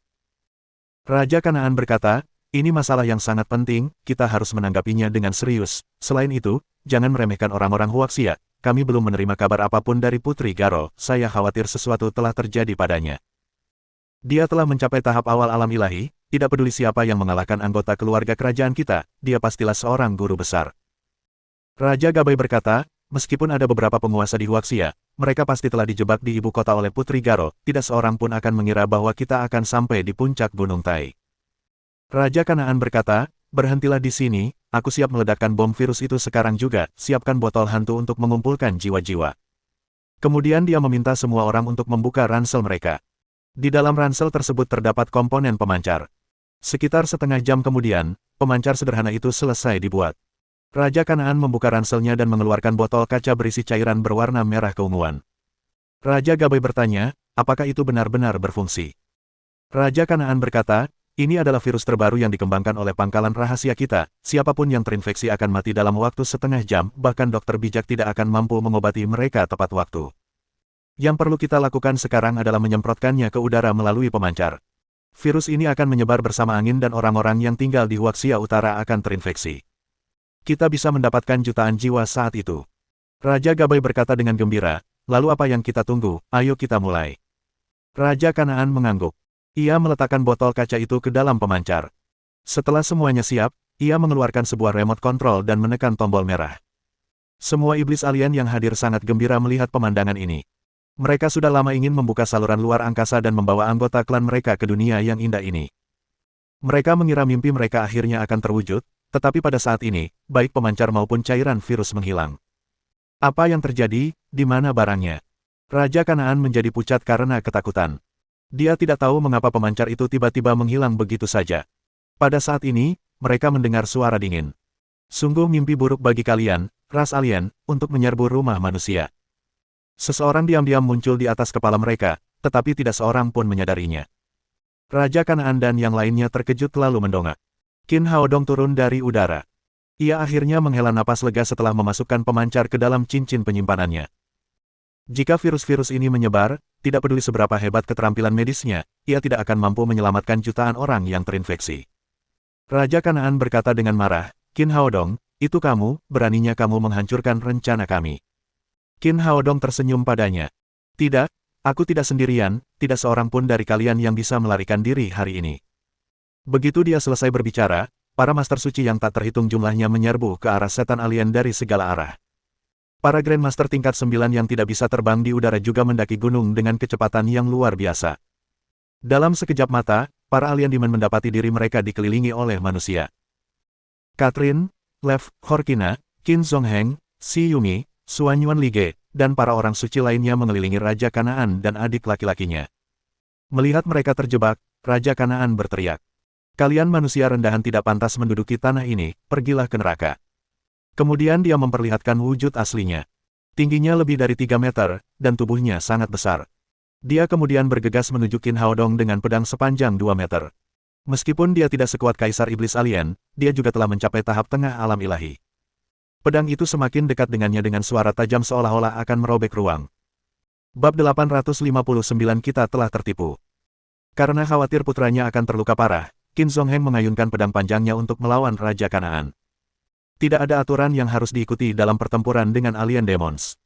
Raja Kanaan berkata, "Ini masalah yang sangat penting, kita harus menanggapinya dengan serius. Selain itu, jangan meremehkan orang-orang Huaxia, kami belum menerima kabar apapun dari Putri Garo, saya khawatir sesuatu telah terjadi padanya. Dia telah mencapai tahap awal alam ilahi, tidak peduli siapa yang mengalahkan anggota keluarga kerajaan kita, dia pastilah seorang guru besar." Raja Gabai berkata, "Meskipun ada beberapa penguasa di Huaxia, mereka pasti telah dijebak di ibu kota oleh Putri Garo, tidak seorang pun akan mengira bahwa kita akan sampai di puncak Gunung Tai." Raja Kanaan berkata, "Berhentilah di sini, aku siap meledakkan bom virus itu sekarang juga, siapkan botol hantu untuk mengumpulkan jiwa-jiwa." Kemudian dia meminta semua orang untuk membuka ransel mereka. Di dalam ransel tersebut terdapat komponen pemancar. Sekitar setengah jam kemudian, pemancar sederhana itu selesai dibuat. Raja Kanaan membuka ranselnya dan mengeluarkan botol kaca berisi cairan berwarna merah keunguan. Raja Gabai bertanya, "Apakah itu benar-benar berfungsi?" Raja Kanaan berkata, "Ini adalah virus terbaru yang dikembangkan oleh pangkalan rahasia kita, siapapun yang terinfeksi akan mati dalam waktu setengah jam, bahkan dokter bijak tidak akan mampu mengobati mereka tepat waktu. Yang perlu kita lakukan sekarang adalah menyemprotkannya ke udara melalui pemancar. Virus ini akan menyebar bersama angin dan orang-orang yang tinggal di Huaxia Utara akan terinfeksi. Kita bisa mendapatkan jutaan jiwa saat itu." Raja Gabai berkata dengan gembira, "Lalu apa yang kita tunggu, ayo kita mulai." Raja Kanaan mengangguk. Ia meletakkan botol kaca itu ke dalam pemancar. Setelah semuanya siap, ia mengeluarkan sebuah remote control dan menekan tombol merah. Semua iblis alien yang hadir sangat gembira melihat pemandangan ini. Mereka sudah lama ingin membuka saluran luar angkasa dan membawa anggota klan mereka ke dunia yang indah ini. Mereka mengira mimpi mereka akhirnya akan terwujud, tetapi pada saat ini, baik pemancar maupun cairan virus menghilang. Apa yang terjadi, di mana barangnya? Raja Kanaan menjadi pucat karena ketakutan. Dia tidak tahu mengapa pemancar itu tiba-tiba menghilang begitu saja. Pada saat ini, mereka mendengar suara dingin. Sungguh mimpi buruk bagi kalian, ras alien, untuk menyerbu rumah manusia. Seseorang diam-diam muncul di atas kepala mereka, tetapi tidak seorang pun menyadarinya. Raja Kanaan dan yang lainnya terkejut lalu mendongak. Qin Haodong turun dari udara. Ia akhirnya menghela napas lega setelah memasukkan pemancar ke dalam cincin penyimpanannya. Jika virus-virus ini menyebar, tidak peduli seberapa hebat keterampilan medisnya, ia tidak akan mampu menyelamatkan jutaan orang yang terinfeksi. Raja Kanaan berkata dengan marah, "Qin Haodong, Itu kamu, beraninya kamu menghancurkan rencana kami. Qin Haodong tersenyum padanya. Tidak, aku tidak sendirian, tidak seorang pun dari kalian yang bisa melarikan diri hari ini. Begitu dia selesai berbicara, para Master Suci yang tak terhitung jumlahnya menyerbu ke arah setan alien dari segala arah. Para Grandmaster tingkat 9 yang tidak bisa terbang di udara juga mendaki gunung dengan kecepatan yang luar biasa. Dalam sekejap mata, para alien demon mendapati diri mereka dikelilingi oleh manusia. Catherine, Lev, Horkina, Qin Zongheng, Shi Yumi, Xuan Yuan Lige, dan para orang suci lainnya mengelilingi Raja Kanaan dan adik laki-lakinya. Melihat mereka terjebak, Raja Kanaan berteriak. Kalian manusia rendahan tidak pantas menduduki tanah ini, pergilah ke neraka. Kemudian dia memperlihatkan wujud aslinya. Tingginya lebih dari 3 meter, dan tubuhnya sangat besar. Dia kemudian bergegas menuju Qin Haodong dengan pedang sepanjang 2 meter. Meskipun dia tidak sekuat Kaisar Iblis Alien, dia juga telah mencapai tahap tengah alam ilahi. Pedang itu semakin dekat dengannya dengan suara tajam seolah-olah akan merobek ruang. Bab 859 kita telah tertipu. Karena khawatir putranya akan terluka parah, Qin Zongheng mengayunkan pedang panjangnya untuk melawan Raja Kanaan. Tidak ada aturan yang harus diikuti dalam pertempuran dengan alien demons.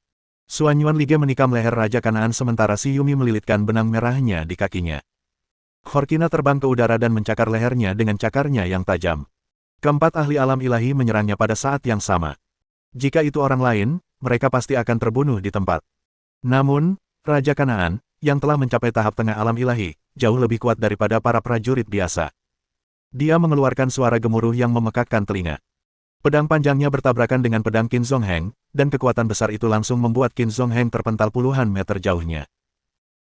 Xuan Yuan Lige menikam leher Raja Kanaan sementara Shi Yumi melilitkan benang merahnya di kakinya. Horkina terbang ke udara dan mencakar lehernya dengan cakarnya yang tajam. Keempat ahli alam ilahi menyerangnya pada saat yang sama. Jika itu orang lain, mereka pasti akan terbunuh di tempat. Namun, Raja Kanaan, yang telah mencapai tahap tengah alam ilahi, jauh lebih kuat daripada para prajurit biasa. Dia mengeluarkan suara gemuruh yang memekakkan telinga. Pedang panjangnya bertabrakan dengan pedang Qin Zongheng, dan kekuatan besar itu langsung membuat Qin Zongheng terpental puluhan meter jauhnya.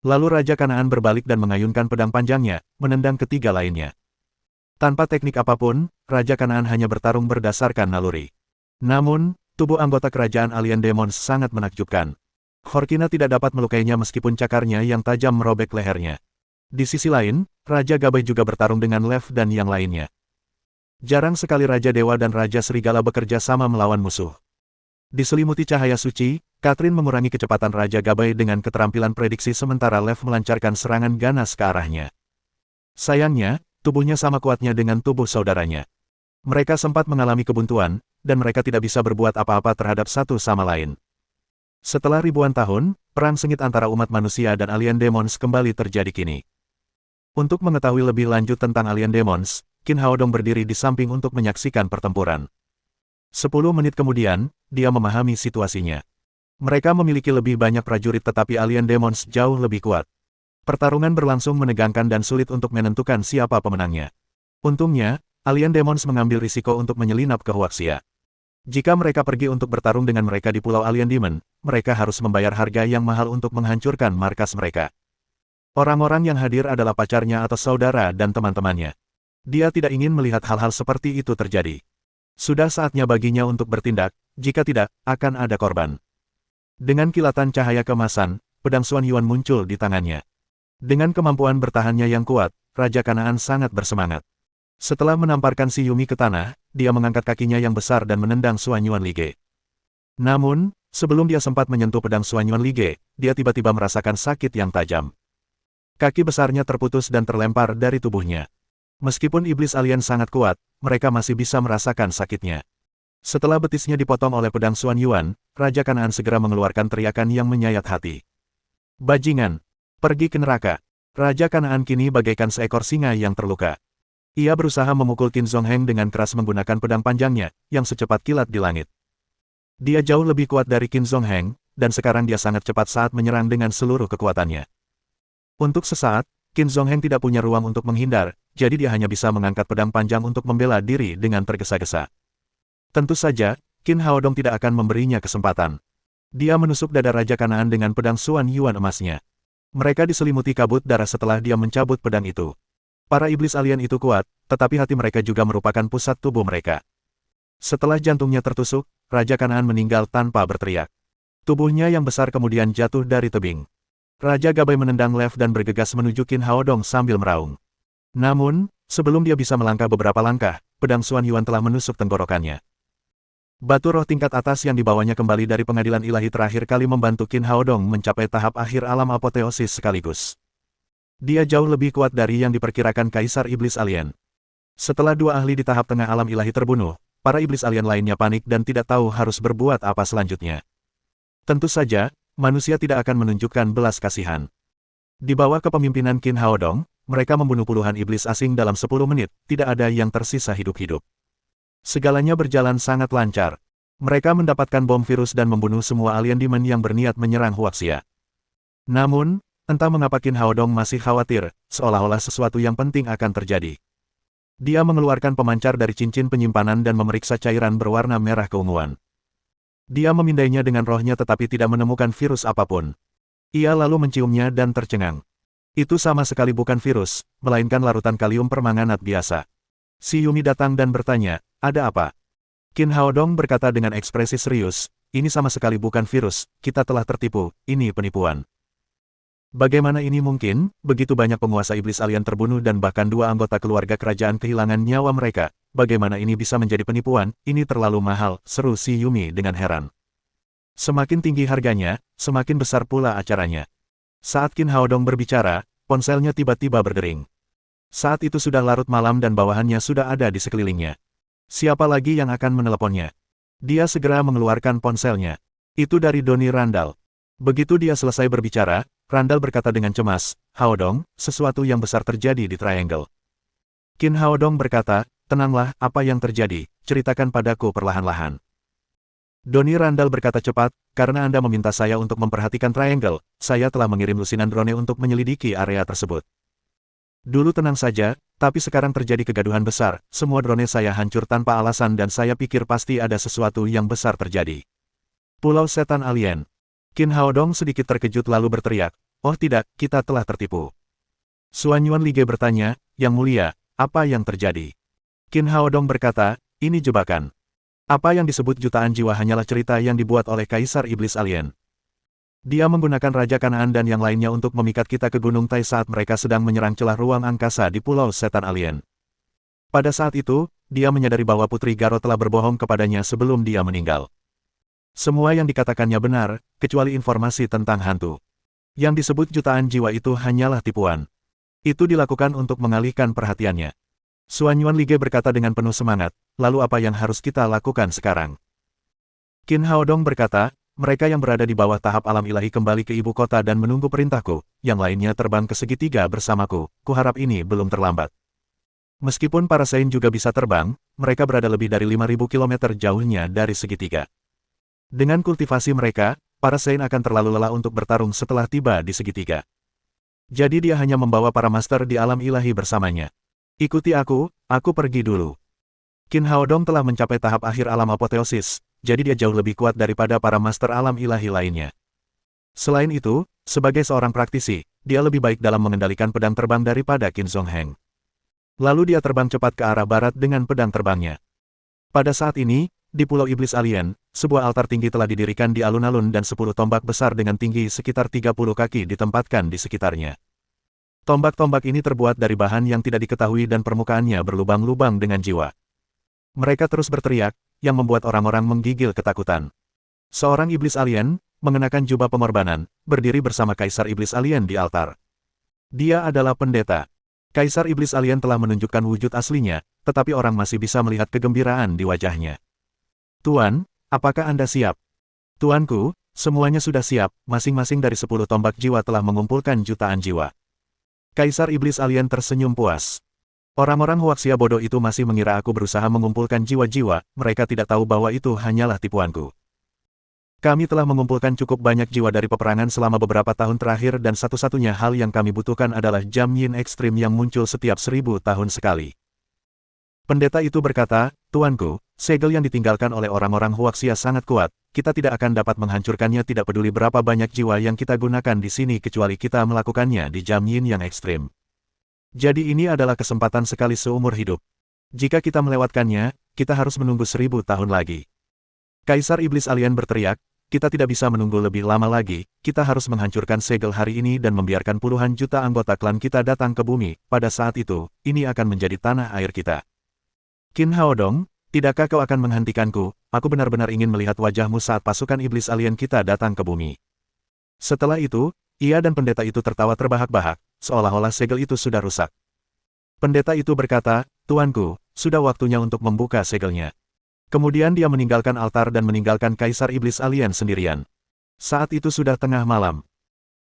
Lalu Raja Kanaan berbalik dan mengayunkan pedang panjangnya, menendang ketiga lainnya. Tanpa teknik apapun, Raja Kanaan hanya bertarung berdasarkan naluri. Namun, tubuh anggota kerajaan alien demons sangat menakjubkan. Horkina tidak dapat melukainya meskipun cakarnya yang tajam merobek lehernya. Di sisi lain, Raja Gabai juga bertarung dengan Lev dan yang lainnya. Jarang sekali Raja Dewa dan Raja Serigala bekerja sama melawan musuh. Diselimuti cahaya suci, Catherine mengurangi kecepatan Raja Gabai dengan keterampilan prediksi sementara Lev melancarkan serangan ganas ke arahnya. Sayangnya, tubuhnya sama kuatnya dengan tubuh saudaranya. Mereka sempat mengalami kebuntuan, dan mereka tidak bisa berbuat apa-apa terhadap satu sama lain. Setelah ribuan tahun, perang sengit antara umat manusia dan alien demons kembali terjadi kini. Untuk mengetahui lebih lanjut tentang alien demons, Qin Haodong berdiri di samping untuk menyaksikan pertempuran. 10 menit kemudian, dia memahami situasinya. Mereka memiliki lebih banyak prajurit tetapi alien demons jauh lebih kuat. Pertarungan berlangsung menegangkan dan sulit untuk menentukan siapa pemenangnya. Untungnya, alien demons mengambil risiko untuk menyelinap ke Huaxia. Jika mereka pergi untuk bertarung dengan mereka di Pulau Alien Demon, mereka harus membayar harga yang mahal untuk menghancurkan markas mereka. Orang-orang yang hadir adalah pacarnya atau saudara dan teman-temannya. Dia tidak ingin melihat hal-hal seperti itu terjadi. Sudah saatnya baginya untuk bertindak, jika tidak, akan ada korban. Dengan kilatan cahaya keemasan, pedang Xuan Yuan muncul di tangannya. Dengan kemampuan bertahannya yang kuat, Raja Kanaan sangat bersemangat. Setelah menamparkan Shi Yumi ke tanah, dia mengangkat kakinya yang besar dan menendang Xuan Yuan Lige. Namun, sebelum dia sempat menyentuh pedang Xuan Yuan Lige, dia tiba-tiba merasakan sakit yang tajam. Kaki besarnya terputus dan terlempar dari tubuhnya. Meskipun iblis alien sangat kuat, mereka masih bisa merasakan sakitnya. Setelah betisnya dipotong oleh pedang Xuan Yuan, Raja Kanaan segera mengeluarkan teriakan yang menyayat hati. Bajingan! Pergi ke neraka! Raja Kanaan kini bagaikan seekor singa yang terluka. Ia berusaha memukul Qin Zongheng dengan keras menggunakan pedang panjangnya, yang secepat kilat di langit. Dia jauh lebih kuat dari Qin Zongheng, dan sekarang dia sangat cepat saat menyerang dengan seluruh kekuatannya. Untuk sesaat, Qin Zongheng tidak punya ruang untuk menghindar, jadi dia hanya bisa mengangkat pedang panjang untuk membela diri dengan tergesa-gesa. Tentu saja, Qin Haodong tidak akan memberinya kesempatan. Dia menusuk dada Raja Kanaan dengan pedang Xuan Yuan emasnya. Mereka diselimuti kabut darah setelah dia mencabut pedang itu. Para iblis alien itu kuat, tetapi hati mereka juga merupakan pusat tubuh mereka. Setelah jantungnya tertusuk, Raja Kanaan meninggal tanpa berteriak. Tubuhnya yang besar kemudian jatuh dari tebing. Raja Gabai menendang Lev dan bergegas menuju Qin Haodong sambil meraung. Namun, sebelum dia bisa melangkah beberapa langkah, pedang Xuan Yuan telah menusuk tenggorokannya. Batu roh tingkat atas yang dibawanya kembali dari pengadilan ilahi terakhir kali membantu Qin Haodong mencapai tahap akhir alam apoteosis sekaligus. Dia jauh lebih kuat dari yang diperkirakan Kaisar Iblis Alien. Setelah dua ahli di tahap tengah alam ilahi terbunuh, para iblis alien lainnya panik dan tidak tahu harus berbuat apa selanjutnya. Tentu saja, manusia tidak akan menunjukkan belas kasihan. Di bawah kepemimpinan Qin Haodong, mereka membunuh puluhan iblis asing dalam 10 menit, tidak ada yang tersisa hidup-hidup. Segalanya berjalan sangat lancar. Mereka mendapatkan bom virus dan membunuh semua alien demon yang berniat menyerang Huaxia. Namun, entah mengapa Qin Haodong masih khawatir, seolah-olah sesuatu yang penting akan terjadi. Dia mengeluarkan pemancar dari cincin penyimpanan dan memeriksa cairan berwarna merah keunguan. Dia memindainya dengan rohnya tetapi tidak menemukan virus apapun. Ia lalu menciumnya dan tercengang. Itu sama sekali bukan virus, melainkan larutan kalium permanganat biasa. Si Yumi datang dan bertanya, ada apa? Qin Haodong berkata dengan ekspresi serius, ini sama sekali bukan virus, kita telah tertipu, ini penipuan. Bagaimana ini mungkin? Begitu banyak penguasa iblis alien terbunuh dan bahkan 2 anggota keluarga kerajaan kehilangan nyawa mereka. Bagaimana ini bisa menjadi penipuan? Ini terlalu mahal, seru si Yumi dengan heran. Semakin tinggi harganya, semakin besar pula acaranya. Saat Qin Haodong berbicara, ponselnya tiba-tiba berdering. Saat itu sudah larut malam dan bawahannya sudah ada di sekelilingnya. Siapa lagi yang akan meneleponnya? Dia segera mengeluarkan ponselnya. Itu dari Donnie Randall. Begitu dia selesai berbicara, Randall berkata dengan cemas, Haodong, sesuatu yang besar terjadi di Triangle. Qin Haodong berkata, tenanglah, apa yang terjadi, ceritakan padaku perlahan-lahan. Donnie Randall berkata cepat, karena Anda meminta saya untuk memperhatikan Triangle, saya telah mengirim lusinan drone untuk menyelidiki area tersebut. Dulu tenang saja, tapi sekarang terjadi kegaduhan besar, semua drone saya hancur tanpa alasan dan saya pikir pasti ada sesuatu yang besar terjadi. Pulau Setan Alien. Qin Haodong sedikit terkejut lalu berteriak, oh tidak, kita telah tertipu. Xuan Yuan Lige bertanya, Yang Mulia, apa yang terjadi? Qin Haodong berkata, ini jebakan. Apa yang disebut jutaan jiwa hanyalah cerita yang dibuat oleh Kaisar Iblis Alien. Dia menggunakan Raja Kanaan dan yang lainnya untuk memikat kita ke Gunung Tai saat mereka sedang menyerang celah ruang angkasa di Pulau Setan Alien. Pada saat itu, dia menyadari bahwa Putri Garo telah berbohong kepadanya sebelum dia meninggal. Semua yang dikatakannya benar, kecuali informasi tentang hantu. Yang disebut jutaan jiwa itu hanyalah tipuan. Itu dilakukan untuk mengalihkan perhatiannya. Xuan Yuan Lige berkata dengan penuh semangat, lalu apa yang harus kita lakukan sekarang? Qin Haodong berkata, mereka yang berada di bawah tahap alam ilahi kembali ke ibu kota dan menunggu perintahku, yang lainnya terbang ke segitiga bersamaku, kuharap ini belum terlambat. Meskipun para Saint juga bisa terbang, mereka berada lebih dari 5.000 km jauhnya dari segitiga. Dengan kultivasi mereka, para Saint akan terlalu lelah untuk bertarung setelah tiba di segitiga. Jadi dia hanya membawa para master di alam ilahi bersamanya. Ikuti aku pergi dulu. Qin Haodong telah mencapai tahap akhir alam apoteosis, jadi dia jauh lebih kuat daripada para master alam ilahi lainnya. Selain itu, sebagai seorang praktisi, dia lebih baik dalam mengendalikan pedang terbang daripada Qin Zongheng. Lalu dia terbang cepat ke arah barat dengan pedang terbangnya. Pada saat ini, di Pulau Iblis Alien, sebuah altar tinggi telah didirikan di alun-alun dan 10 tombak besar dengan tinggi sekitar 30 kaki ditempatkan di sekitarnya. Tombak-tombak ini terbuat dari bahan yang tidak diketahui dan permukaannya berlubang-lubang dengan jiwa. Mereka terus berteriak, yang membuat orang-orang menggigil ketakutan. Seorang iblis alien, mengenakan jubah pengorbanan, berdiri bersama Kaisar Iblis Alien di altar. Dia adalah pendeta. Kaisar Iblis Alien telah menunjukkan wujud aslinya, tetapi orang masih bisa melihat kegembiraan di wajahnya. Tuan, apakah Anda siap? Tuanku, semuanya sudah siap, masing-masing dari 10 tombak jiwa telah mengumpulkan jutaan jiwa. Kaisar Iblis Alien tersenyum puas. Orang-orang Huaxia bodoh itu masih mengira aku berusaha mengumpulkan jiwa-jiwa, mereka tidak tahu bahwa itu hanyalah tipuanku. Kami telah mengumpulkan cukup banyak jiwa dari peperangan selama beberapa tahun terakhir dan satu-satunya hal yang kami butuhkan adalah jam yin ekstrim yang muncul setiap 1000 tahun sekali. Pendeta itu berkata, Tuanku, segel yang ditinggalkan oleh orang-orang Huaxia sangat kuat, kita tidak akan dapat menghancurkannya tidak peduli berapa banyak jiwa yang kita gunakan di sini kecuali kita melakukannya di jam yin yang ekstrim. Jadi ini adalah kesempatan sekali seumur hidup. Jika kita melewatkannya, kita harus menunggu 1000 tahun lagi. Kaisar Iblis Alien berteriak, kita tidak bisa menunggu lebih lama lagi, kita harus menghancurkan segel hari ini dan membiarkan puluhan juta anggota klan kita datang ke bumi, pada saat itu, ini akan menjadi tanah air kita. Qin Haodong, tidakkah kau akan menghentikanku? Aku benar-benar ingin melihat wajahmu saat pasukan iblis alien kita datang ke bumi. Setelah itu, ia dan pendeta itu tertawa terbahak-bahak, seolah-olah segel itu sudah rusak. Pendeta itu berkata, Tuanku, sudah waktunya untuk membuka segelnya. Kemudian dia meninggalkan altar dan meninggalkan Kaisar Iblis Alien sendirian. Saat itu sudah tengah malam.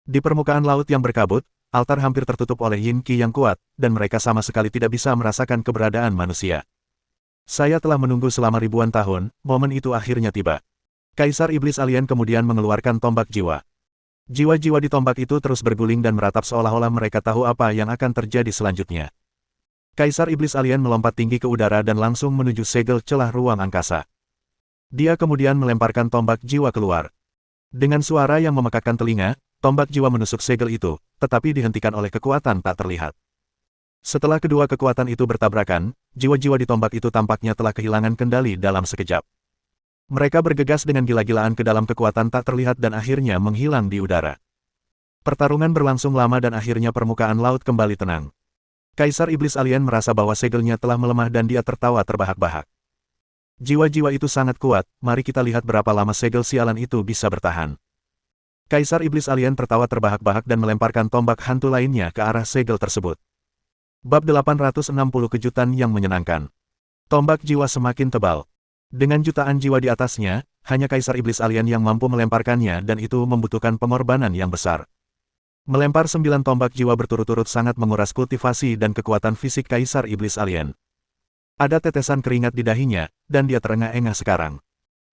Di permukaan laut yang berkabut, altar hampir tertutup oleh yin qi yang kuat, dan mereka sama sekali tidak bisa merasakan keberadaan manusia. Saya telah menunggu selama ribuan tahun, momen itu akhirnya tiba. Kaisar Iblis Alien kemudian mengeluarkan tombak jiwa. Jiwa-jiwa di tombak itu terus berguling dan meratap seolah-olah mereka tahu apa yang akan terjadi selanjutnya. Kaisar Iblis Alien melompat tinggi ke udara dan langsung menuju segel celah ruang angkasa. Dia kemudian melemparkan tombak jiwa keluar. Dengan suara yang memekakkan telinga, tombak jiwa menusuk segel itu, tetapi dihentikan oleh kekuatan tak terlihat. Setelah kedua kekuatan itu bertabrakan, jiwa-jiwa di tombak itu tampaknya telah kehilangan kendali dalam sekejap. Mereka bergegas dengan gila-gilaan ke dalam kekuatan tak terlihat dan akhirnya menghilang di udara. Pertarungan berlangsung lama dan akhirnya permukaan laut kembali tenang. Kaisar Iblis Alien merasa bahwa segelnya telah melemah dan dia tertawa terbahak-bahak. Jiwa-jiwa itu sangat kuat, mari kita lihat berapa lama segel sialan itu bisa bertahan. Kaisar Iblis Alien tertawa terbahak-bahak dan melemparkan tombak hantu lainnya ke arah segel tersebut. Bab 860 Kejutan yang Menyenangkan. Tombak jiwa semakin tebal. Dengan jutaan jiwa di atasnya, hanya Kaisar Iblis Alien yang mampu melemparkannya dan itu membutuhkan pengorbanan yang besar. Melempar 9 tombak jiwa berturut-turut sangat menguras kultivasi dan kekuatan fisik Kaisar Iblis Alien. Ada tetesan keringat di dahinya, dan dia terengah-engah sekarang.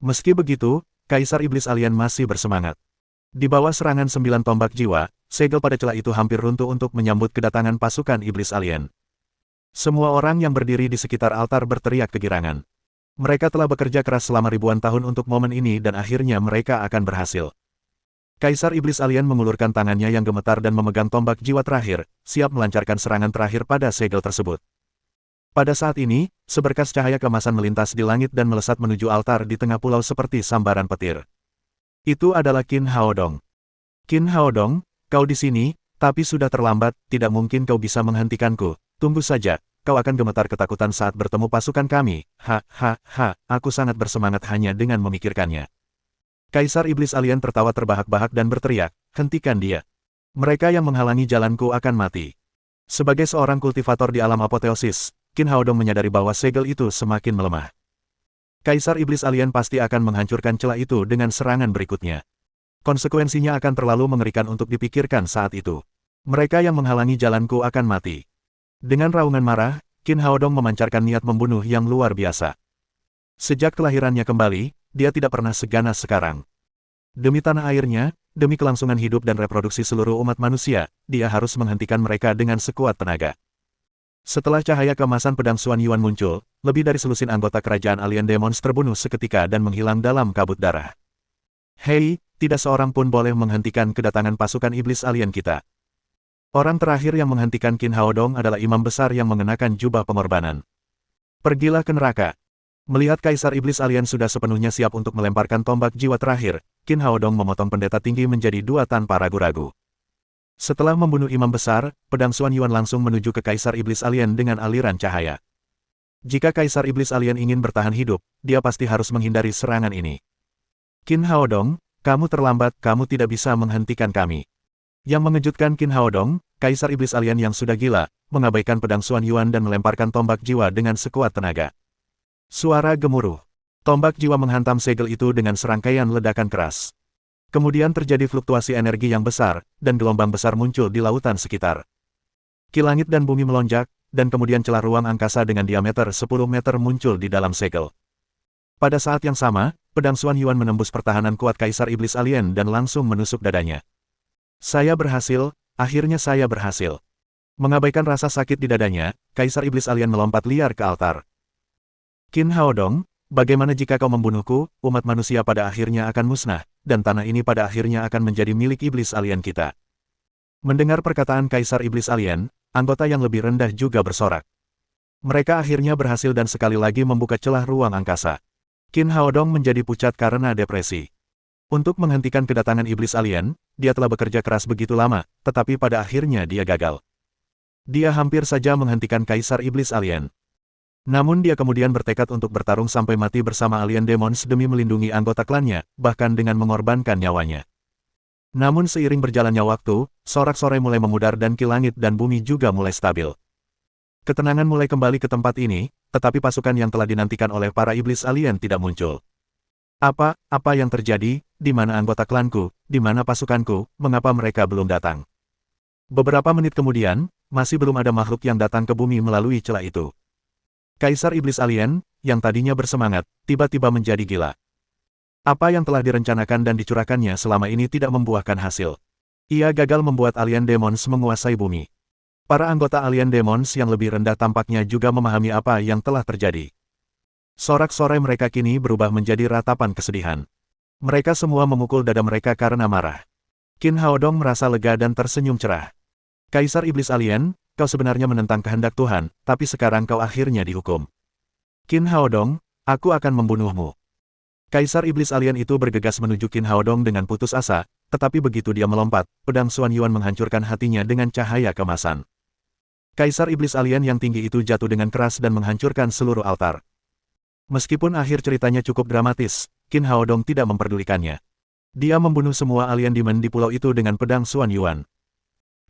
Meski begitu, Kaisar Iblis Alien masih bersemangat. Di bawah serangan 9 tombak jiwa, segel pada celah itu hampir runtuh untuk menyambut kedatangan pasukan Iblis Alien. Semua orang yang berdiri di sekitar altar berteriak kegirangan. Mereka telah bekerja keras selama ribuan tahun untuk momen ini dan akhirnya mereka akan berhasil. Kaisar Iblis Alien mengulurkan tangannya yang gemetar dan memegang tombak jiwa terakhir, siap melancarkan serangan terakhir pada segel tersebut. Pada saat ini, seberkas cahaya keemasan melintas di langit dan melesat menuju altar di tengah pulau seperti sambaran petir. Itu adalah Qin Haodong. Qin Haodong, kau di sini, tapi sudah terlambat, tidak mungkin kau bisa menghentikanku, tunggu saja. Kau akan gemetar ketakutan saat bertemu pasukan kami, aku sangat bersemangat hanya dengan memikirkannya. Kaisar Iblis Alien tertawa terbahak-bahak dan berteriak, hentikan dia. Mereka yang menghalangi jalanku akan mati. Sebagai seorang kultivator di alam apoteosis, Qin Haodong menyadari bahwa segel itu semakin melemah. Kaisar Iblis Alien pasti akan menghancurkan celah itu dengan serangan berikutnya. Konsekuensinya akan terlalu mengerikan untuk dipikirkan saat itu. Mereka yang menghalangi jalanku akan mati. Dengan raungan marah, Qin Haodong memancarkan niat membunuh yang luar biasa. Sejak kelahirannya kembali, dia tidak pernah seganas sekarang. Demi tanah airnya, demi kelangsungan hidup dan reproduksi seluruh umat manusia, dia harus menghentikan mereka dengan sekuat tenaga. Setelah cahaya keemasan pedang Xuan Yuan muncul, lebih dari selusin anggota kerajaan Alien Demons terbunuh seketika dan menghilang dalam kabut darah. Hei, tidak seorang pun boleh menghentikan kedatangan pasukan iblis alien kita. Orang terakhir yang menghentikan Qin Haodong adalah imam besar yang mengenakan jubah pengorbanan. Pergilah ke neraka. Melihat Kaisar Iblis Alien sudah sepenuhnya siap untuk melemparkan tombak jiwa terakhir, Qin Haodong memotong pendeta tinggi menjadi 2 tanpa ragu-ragu. Setelah membunuh imam besar, pedang Xuan Yuan langsung menuju ke Kaisar Iblis Alien dengan aliran cahaya. Jika Kaisar Iblis Alien ingin bertahan hidup, dia pasti harus menghindari serangan ini. Qin Haodong, kamu terlambat, kamu tidak bisa menghentikan kami. Yang mengejutkan Qin Haodong, Kaisar Iblis Alien yang sudah gila, mengabaikan pedang Xuan Yuan dan melemparkan tombak jiwa dengan sekuat tenaga. Suara gemuruh. Tombak jiwa menghantam segel itu dengan serangkaian ledakan keras. Kemudian terjadi fluktuasi energi yang besar, dan gelombang besar muncul di lautan sekitar. Ki langit dan bumi melonjak, dan kemudian celah ruang angkasa dengan diameter 10 meter muncul di dalam segel. Pada saat yang sama, pedang Xuan Yuan menembus pertahanan kuat Kaisar Iblis Alien dan langsung menusuk dadanya. Saya berhasil, akhirnya saya berhasil. Mengabaikan rasa sakit di dadanya, Kaisar Iblis Alien melompat liar ke altar. Qin Haodong, bagaimana jika kau membunuhku, umat manusia pada akhirnya akan musnah, dan tanah ini pada akhirnya akan menjadi milik Iblis Alien kita. Mendengar perkataan Kaisar Iblis Alien, anggota yang lebih rendah juga bersorak. Mereka akhirnya berhasil dan sekali lagi membuka celah ruang angkasa. Qin Haodong menjadi pucat karena depresi. Untuk menghentikan kedatangan Iblis Alien, dia telah bekerja keras begitu lama, tetapi pada akhirnya dia gagal. Dia hampir saja menghentikan Kaisar Iblis Alien. Namun dia kemudian bertekad untuk bertarung sampai mati bersama Alien Demons demi melindungi anggota klannya, bahkan dengan mengorbankan nyawanya. Namun seiring berjalannya waktu, sorak-sorai mulai memudar dan ki langit dan bumi juga mulai stabil. Ketenangan mulai kembali ke tempat ini, tetapi pasukan yang telah dinantikan oleh para iblis alien tidak muncul. Apa yang terjadi? Di mana anggota klanku? Di mana pasukanku? Mengapa mereka belum datang? Beberapa menit kemudian, masih belum ada makhluk yang datang ke bumi melalui celah itu. Kaisar Iblis Alien, yang tadinya bersemangat, tiba-tiba menjadi gila. Apa yang telah direncanakan dan dicurahkannya selama ini tidak membuahkan hasil. Ia gagal membuat Alien Demons menguasai bumi. Para anggota Alien Demons yang lebih rendah tampaknya juga memahami apa yang telah terjadi. Sorak-sorai mereka kini berubah menjadi ratapan kesedihan. Mereka semua memukul dada mereka karena marah. Qin Haodong merasa lega dan tersenyum cerah. Kaisar Iblis Alien, kau sebenarnya menentang kehendak Tuhan, tapi sekarang kau akhirnya dihukum. Qin Haodong, aku akan membunuhmu. Kaisar Iblis Alien itu bergegas menuju Qin Haodong dengan putus asa, tetapi begitu dia melompat, pedang Xuan Yuan menghancurkan hatinya dengan cahaya kemasan. Kaisar Iblis Alien yang tinggi itu jatuh dengan keras dan menghancurkan seluruh altar. Meskipun akhir ceritanya cukup dramatis, Qin Haodong tidak memperdulikannya. Dia membunuh semua alien demon di pulau itu dengan pedang Xuan Yuan.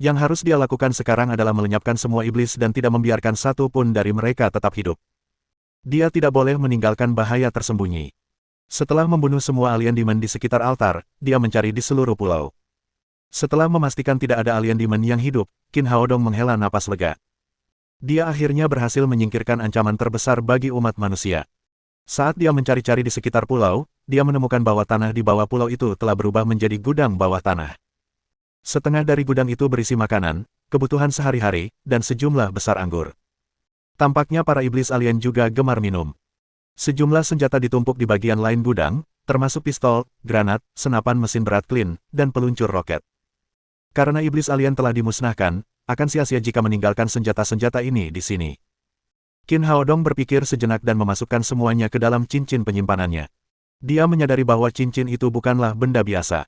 Yang harus dia lakukan sekarang adalah melenyapkan semua iblis dan tidak membiarkan satu pun dari mereka tetap hidup. Dia tidak boleh meninggalkan bahaya tersembunyi. Setelah membunuh semua alien demon di sekitar altar, dia mencari di seluruh pulau. Setelah memastikan tidak ada alien demon yang hidup, Qin Haodong menghela napas lega. Dia akhirnya berhasil menyingkirkan ancaman terbesar bagi umat manusia. Saat dia mencari-cari di sekitar pulau, dia menemukan bahwa tanah di bawah pulau itu telah berubah menjadi gudang bawah tanah. Setengah dari gudang itu berisi makanan, kebutuhan sehari-hari, dan sejumlah besar anggur. Tampaknya para iblis alien juga gemar minum. Sejumlah senjata ditumpuk di bagian lain gudang, termasuk pistol, granat, senapan mesin berat klin, dan peluncur roket. Karena iblis alien telah dimusnahkan, akan sia-sia jika meninggalkan senjata-senjata ini di sini. Qin Haodong berpikir sejenak dan memasukkan semuanya ke dalam cincin penyimpanannya. Dia menyadari bahwa cincin itu bukanlah benda biasa.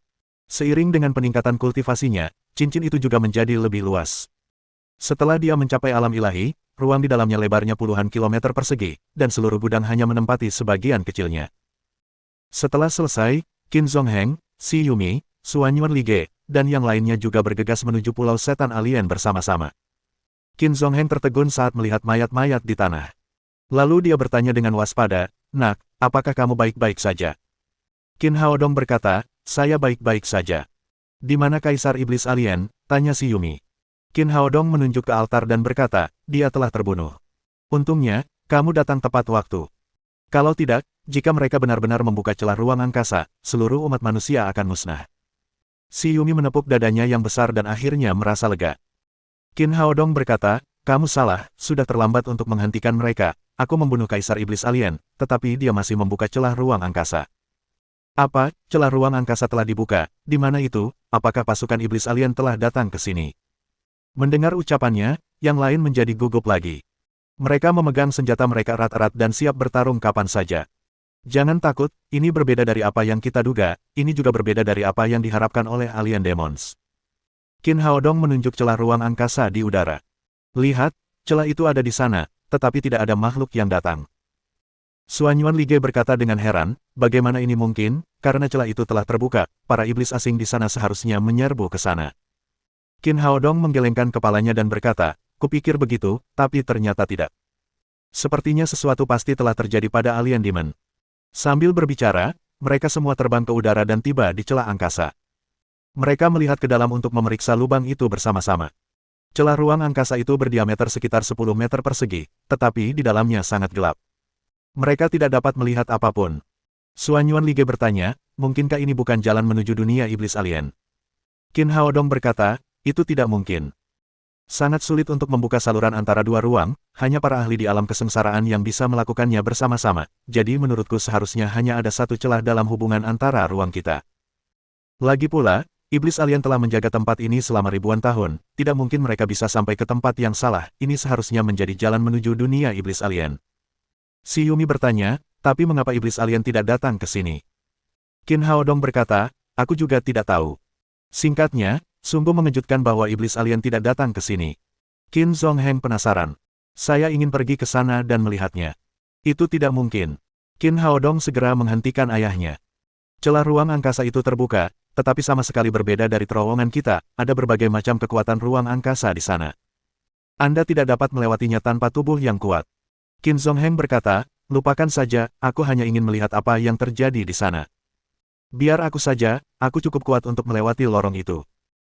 Seiring dengan peningkatan kultivasinya, cincin itu juga menjadi lebih luas. Setelah dia mencapai alam ilahi, ruang di dalamnya lebarnya puluhan kilometer persegi, dan seluruh gudang hanya menempati sebagian kecilnya. Setelah selesai, Qin Zongheng, Xi Yumi, Xuan Yuan Lige, dan yang lainnya juga bergegas menuju Pulau Setan Alien bersama-sama. Qin Zongheng tertegun saat melihat mayat-mayat di tanah. Lalu dia bertanya dengan waspada, "Nak, apakah kamu baik-baik saja?" Qin Haodong berkata, "Saya baik-baik saja." "Di mana Kaisar Iblis Alien?" tanya Xi Yumi. Qin Haodong menunjuk ke altar dan berkata, "Dia telah terbunuh. Untungnya, kamu datang tepat waktu. Kalau tidak, jika mereka benar-benar membuka celah ruang angkasa, seluruh umat manusia akan musnah." Xi Yumi menepuk dadanya yang besar dan akhirnya merasa lega. Qin Haodong berkata, "Kamu salah, sudah terlambat untuk menghentikan mereka. Aku membunuh Kaisar Iblis Alien, tetapi dia masih membuka celah ruang angkasa." "Apa, celah ruang angkasa telah dibuka? Di mana itu? Apakah pasukan Iblis Alien telah datang ke sini?" Mendengar ucapannya, yang lain menjadi gugup lagi. Mereka memegang senjata mereka erat-erat dan siap bertarung kapan saja. "Jangan takut, ini berbeda dari apa yang kita duga, ini juga berbeda dari apa yang diharapkan oleh Alien Demons." Qin Haodong menunjuk celah ruang angkasa di udara. "Lihat, celah itu ada di sana, tetapi tidak ada makhluk yang datang." Xuan Yuan Lige berkata dengan heran, "Bagaimana ini mungkin? Karena celah itu telah terbuka, para iblis asing di sana seharusnya menyerbu ke sana." Qin Haodong menggelengkan kepalanya dan berkata, "Kupikir begitu, tapi ternyata tidak. Sepertinya sesuatu pasti telah terjadi pada Alien Demon." Sambil berbicara, mereka semua terbang ke udara dan tiba di celah angkasa. Mereka melihat ke dalam untuk memeriksa lubang itu bersama-sama. Celah ruang angkasa itu berdiameter sekitar 10 meter persegi, tetapi di dalamnya sangat gelap. Mereka tidak dapat melihat apapun. Xuan Yuan Lige bertanya, "Mungkinkah ini bukan jalan menuju dunia iblis alien?" Qin Haodong berkata, "Itu tidak mungkin. Sangat sulit untuk membuka saluran antara dua ruang, hanya para ahli di alam kesengsaraan yang bisa melakukannya bersama-sama, jadi menurutku seharusnya hanya ada satu celah dalam hubungan antara ruang kita. Lagi pula, iblis alien telah menjaga tempat ini selama ribuan tahun, tidak mungkin mereka bisa sampai ke tempat yang salah, ini seharusnya menjadi jalan menuju dunia iblis alien." Xi Yumi bertanya, "Tapi mengapa iblis alien tidak datang ke sini?" Qin Haodong berkata, "Aku juga tidak tahu. Singkatnya, sungguh mengejutkan bahwa iblis alien tidak datang ke sini." Qin Zongheng penasaran. "Saya ingin pergi ke sana dan melihatnya." "Itu tidak mungkin." Qin Haodong segera menghentikan ayahnya. "Celah ruang angkasa itu terbuka, tetapi sama sekali berbeda dari terowongan kita, ada berbagai macam kekuatan ruang angkasa di sana. Anda tidak dapat melewatinya tanpa tubuh yang kuat." Qin Zongheng berkata, lupakan saja, aku hanya ingin melihat apa yang terjadi di sana. Biar aku saja, aku cukup kuat untuk melewati lorong itu.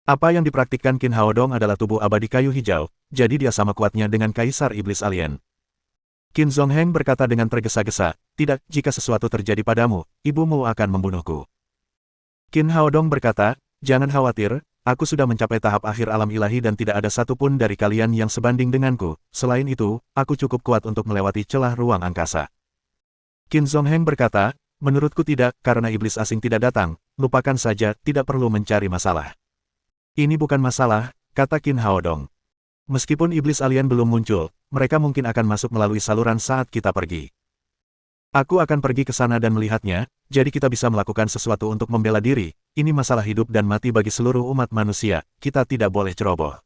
Apa yang dipraktikkan Qin Haodong adalah tubuh abadi kayu hijau, jadi dia sama kuatnya dengan Kaisar Iblis Alien. Qin Zongheng berkata dengan tergesa-gesa, tidak, jika sesuatu terjadi padamu, ibumu akan membunuhku. Qin Haodong berkata, jangan khawatir, aku sudah mencapai tahap akhir alam ilahi dan tidak ada satupun dari kalian yang sebanding denganku. Selain itu, aku cukup kuat untuk melewati celah ruang angkasa. Qin Zongheng berkata, menurutku tidak, karena iblis asing tidak datang, lupakan saja, tidak perlu mencari masalah. Ini bukan masalah, kata Qin Haodong. Meskipun iblis alien belum muncul, mereka mungkin akan masuk melalui saluran saat kita pergi. Aku akan pergi ke sana dan melihatnya, jadi kita bisa melakukan sesuatu untuk membela diri. Ini masalah hidup dan mati bagi seluruh umat manusia, kita tidak boleh ceroboh.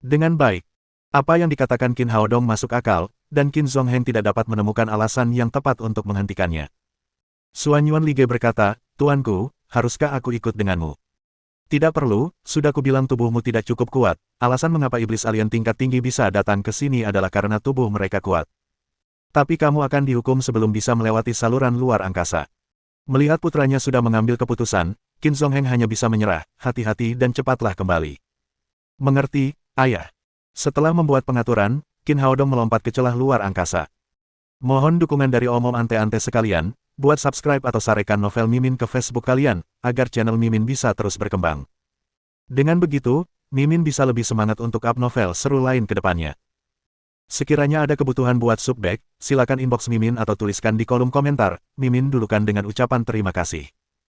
Dengan baik. Apa yang dikatakan Qin Haodong masuk akal, dan Qin Zongheng tidak dapat menemukan alasan yang tepat untuk menghentikannya. Xuan Yuan Lige berkata, Tuanku, haruskah aku ikut denganmu? Tidak perlu, sudah kubilang tubuhmu tidak cukup kuat. Alasan mengapa iblis alien tingkat tinggi bisa datang ke sini adalah karena tubuh mereka kuat. Tapi kamu akan dihukum sebelum bisa melewati saluran luar angkasa. Melihat putranya sudah mengambil keputusan, Qin Zongheng hanya bisa menyerah, hati-hati dan cepatlah kembali. Mengerti, ayah. Setelah membuat pengaturan, Qin Haodong melompat ke celah luar angkasa. Mohon dukungan dari omom ante-ante sekalian, buat subscribe atau sarekan novel Mimin ke Facebook kalian, agar channel Mimin bisa terus berkembang. Dengan begitu, Mimin bisa lebih semangat untuk up novel seru lain ke depannya. Sekiranya ada kebutuhan buat subback, silakan inbox Mimin atau tuliskan di kolom komentar. Mimin dulukan dengan ucapan terima kasih.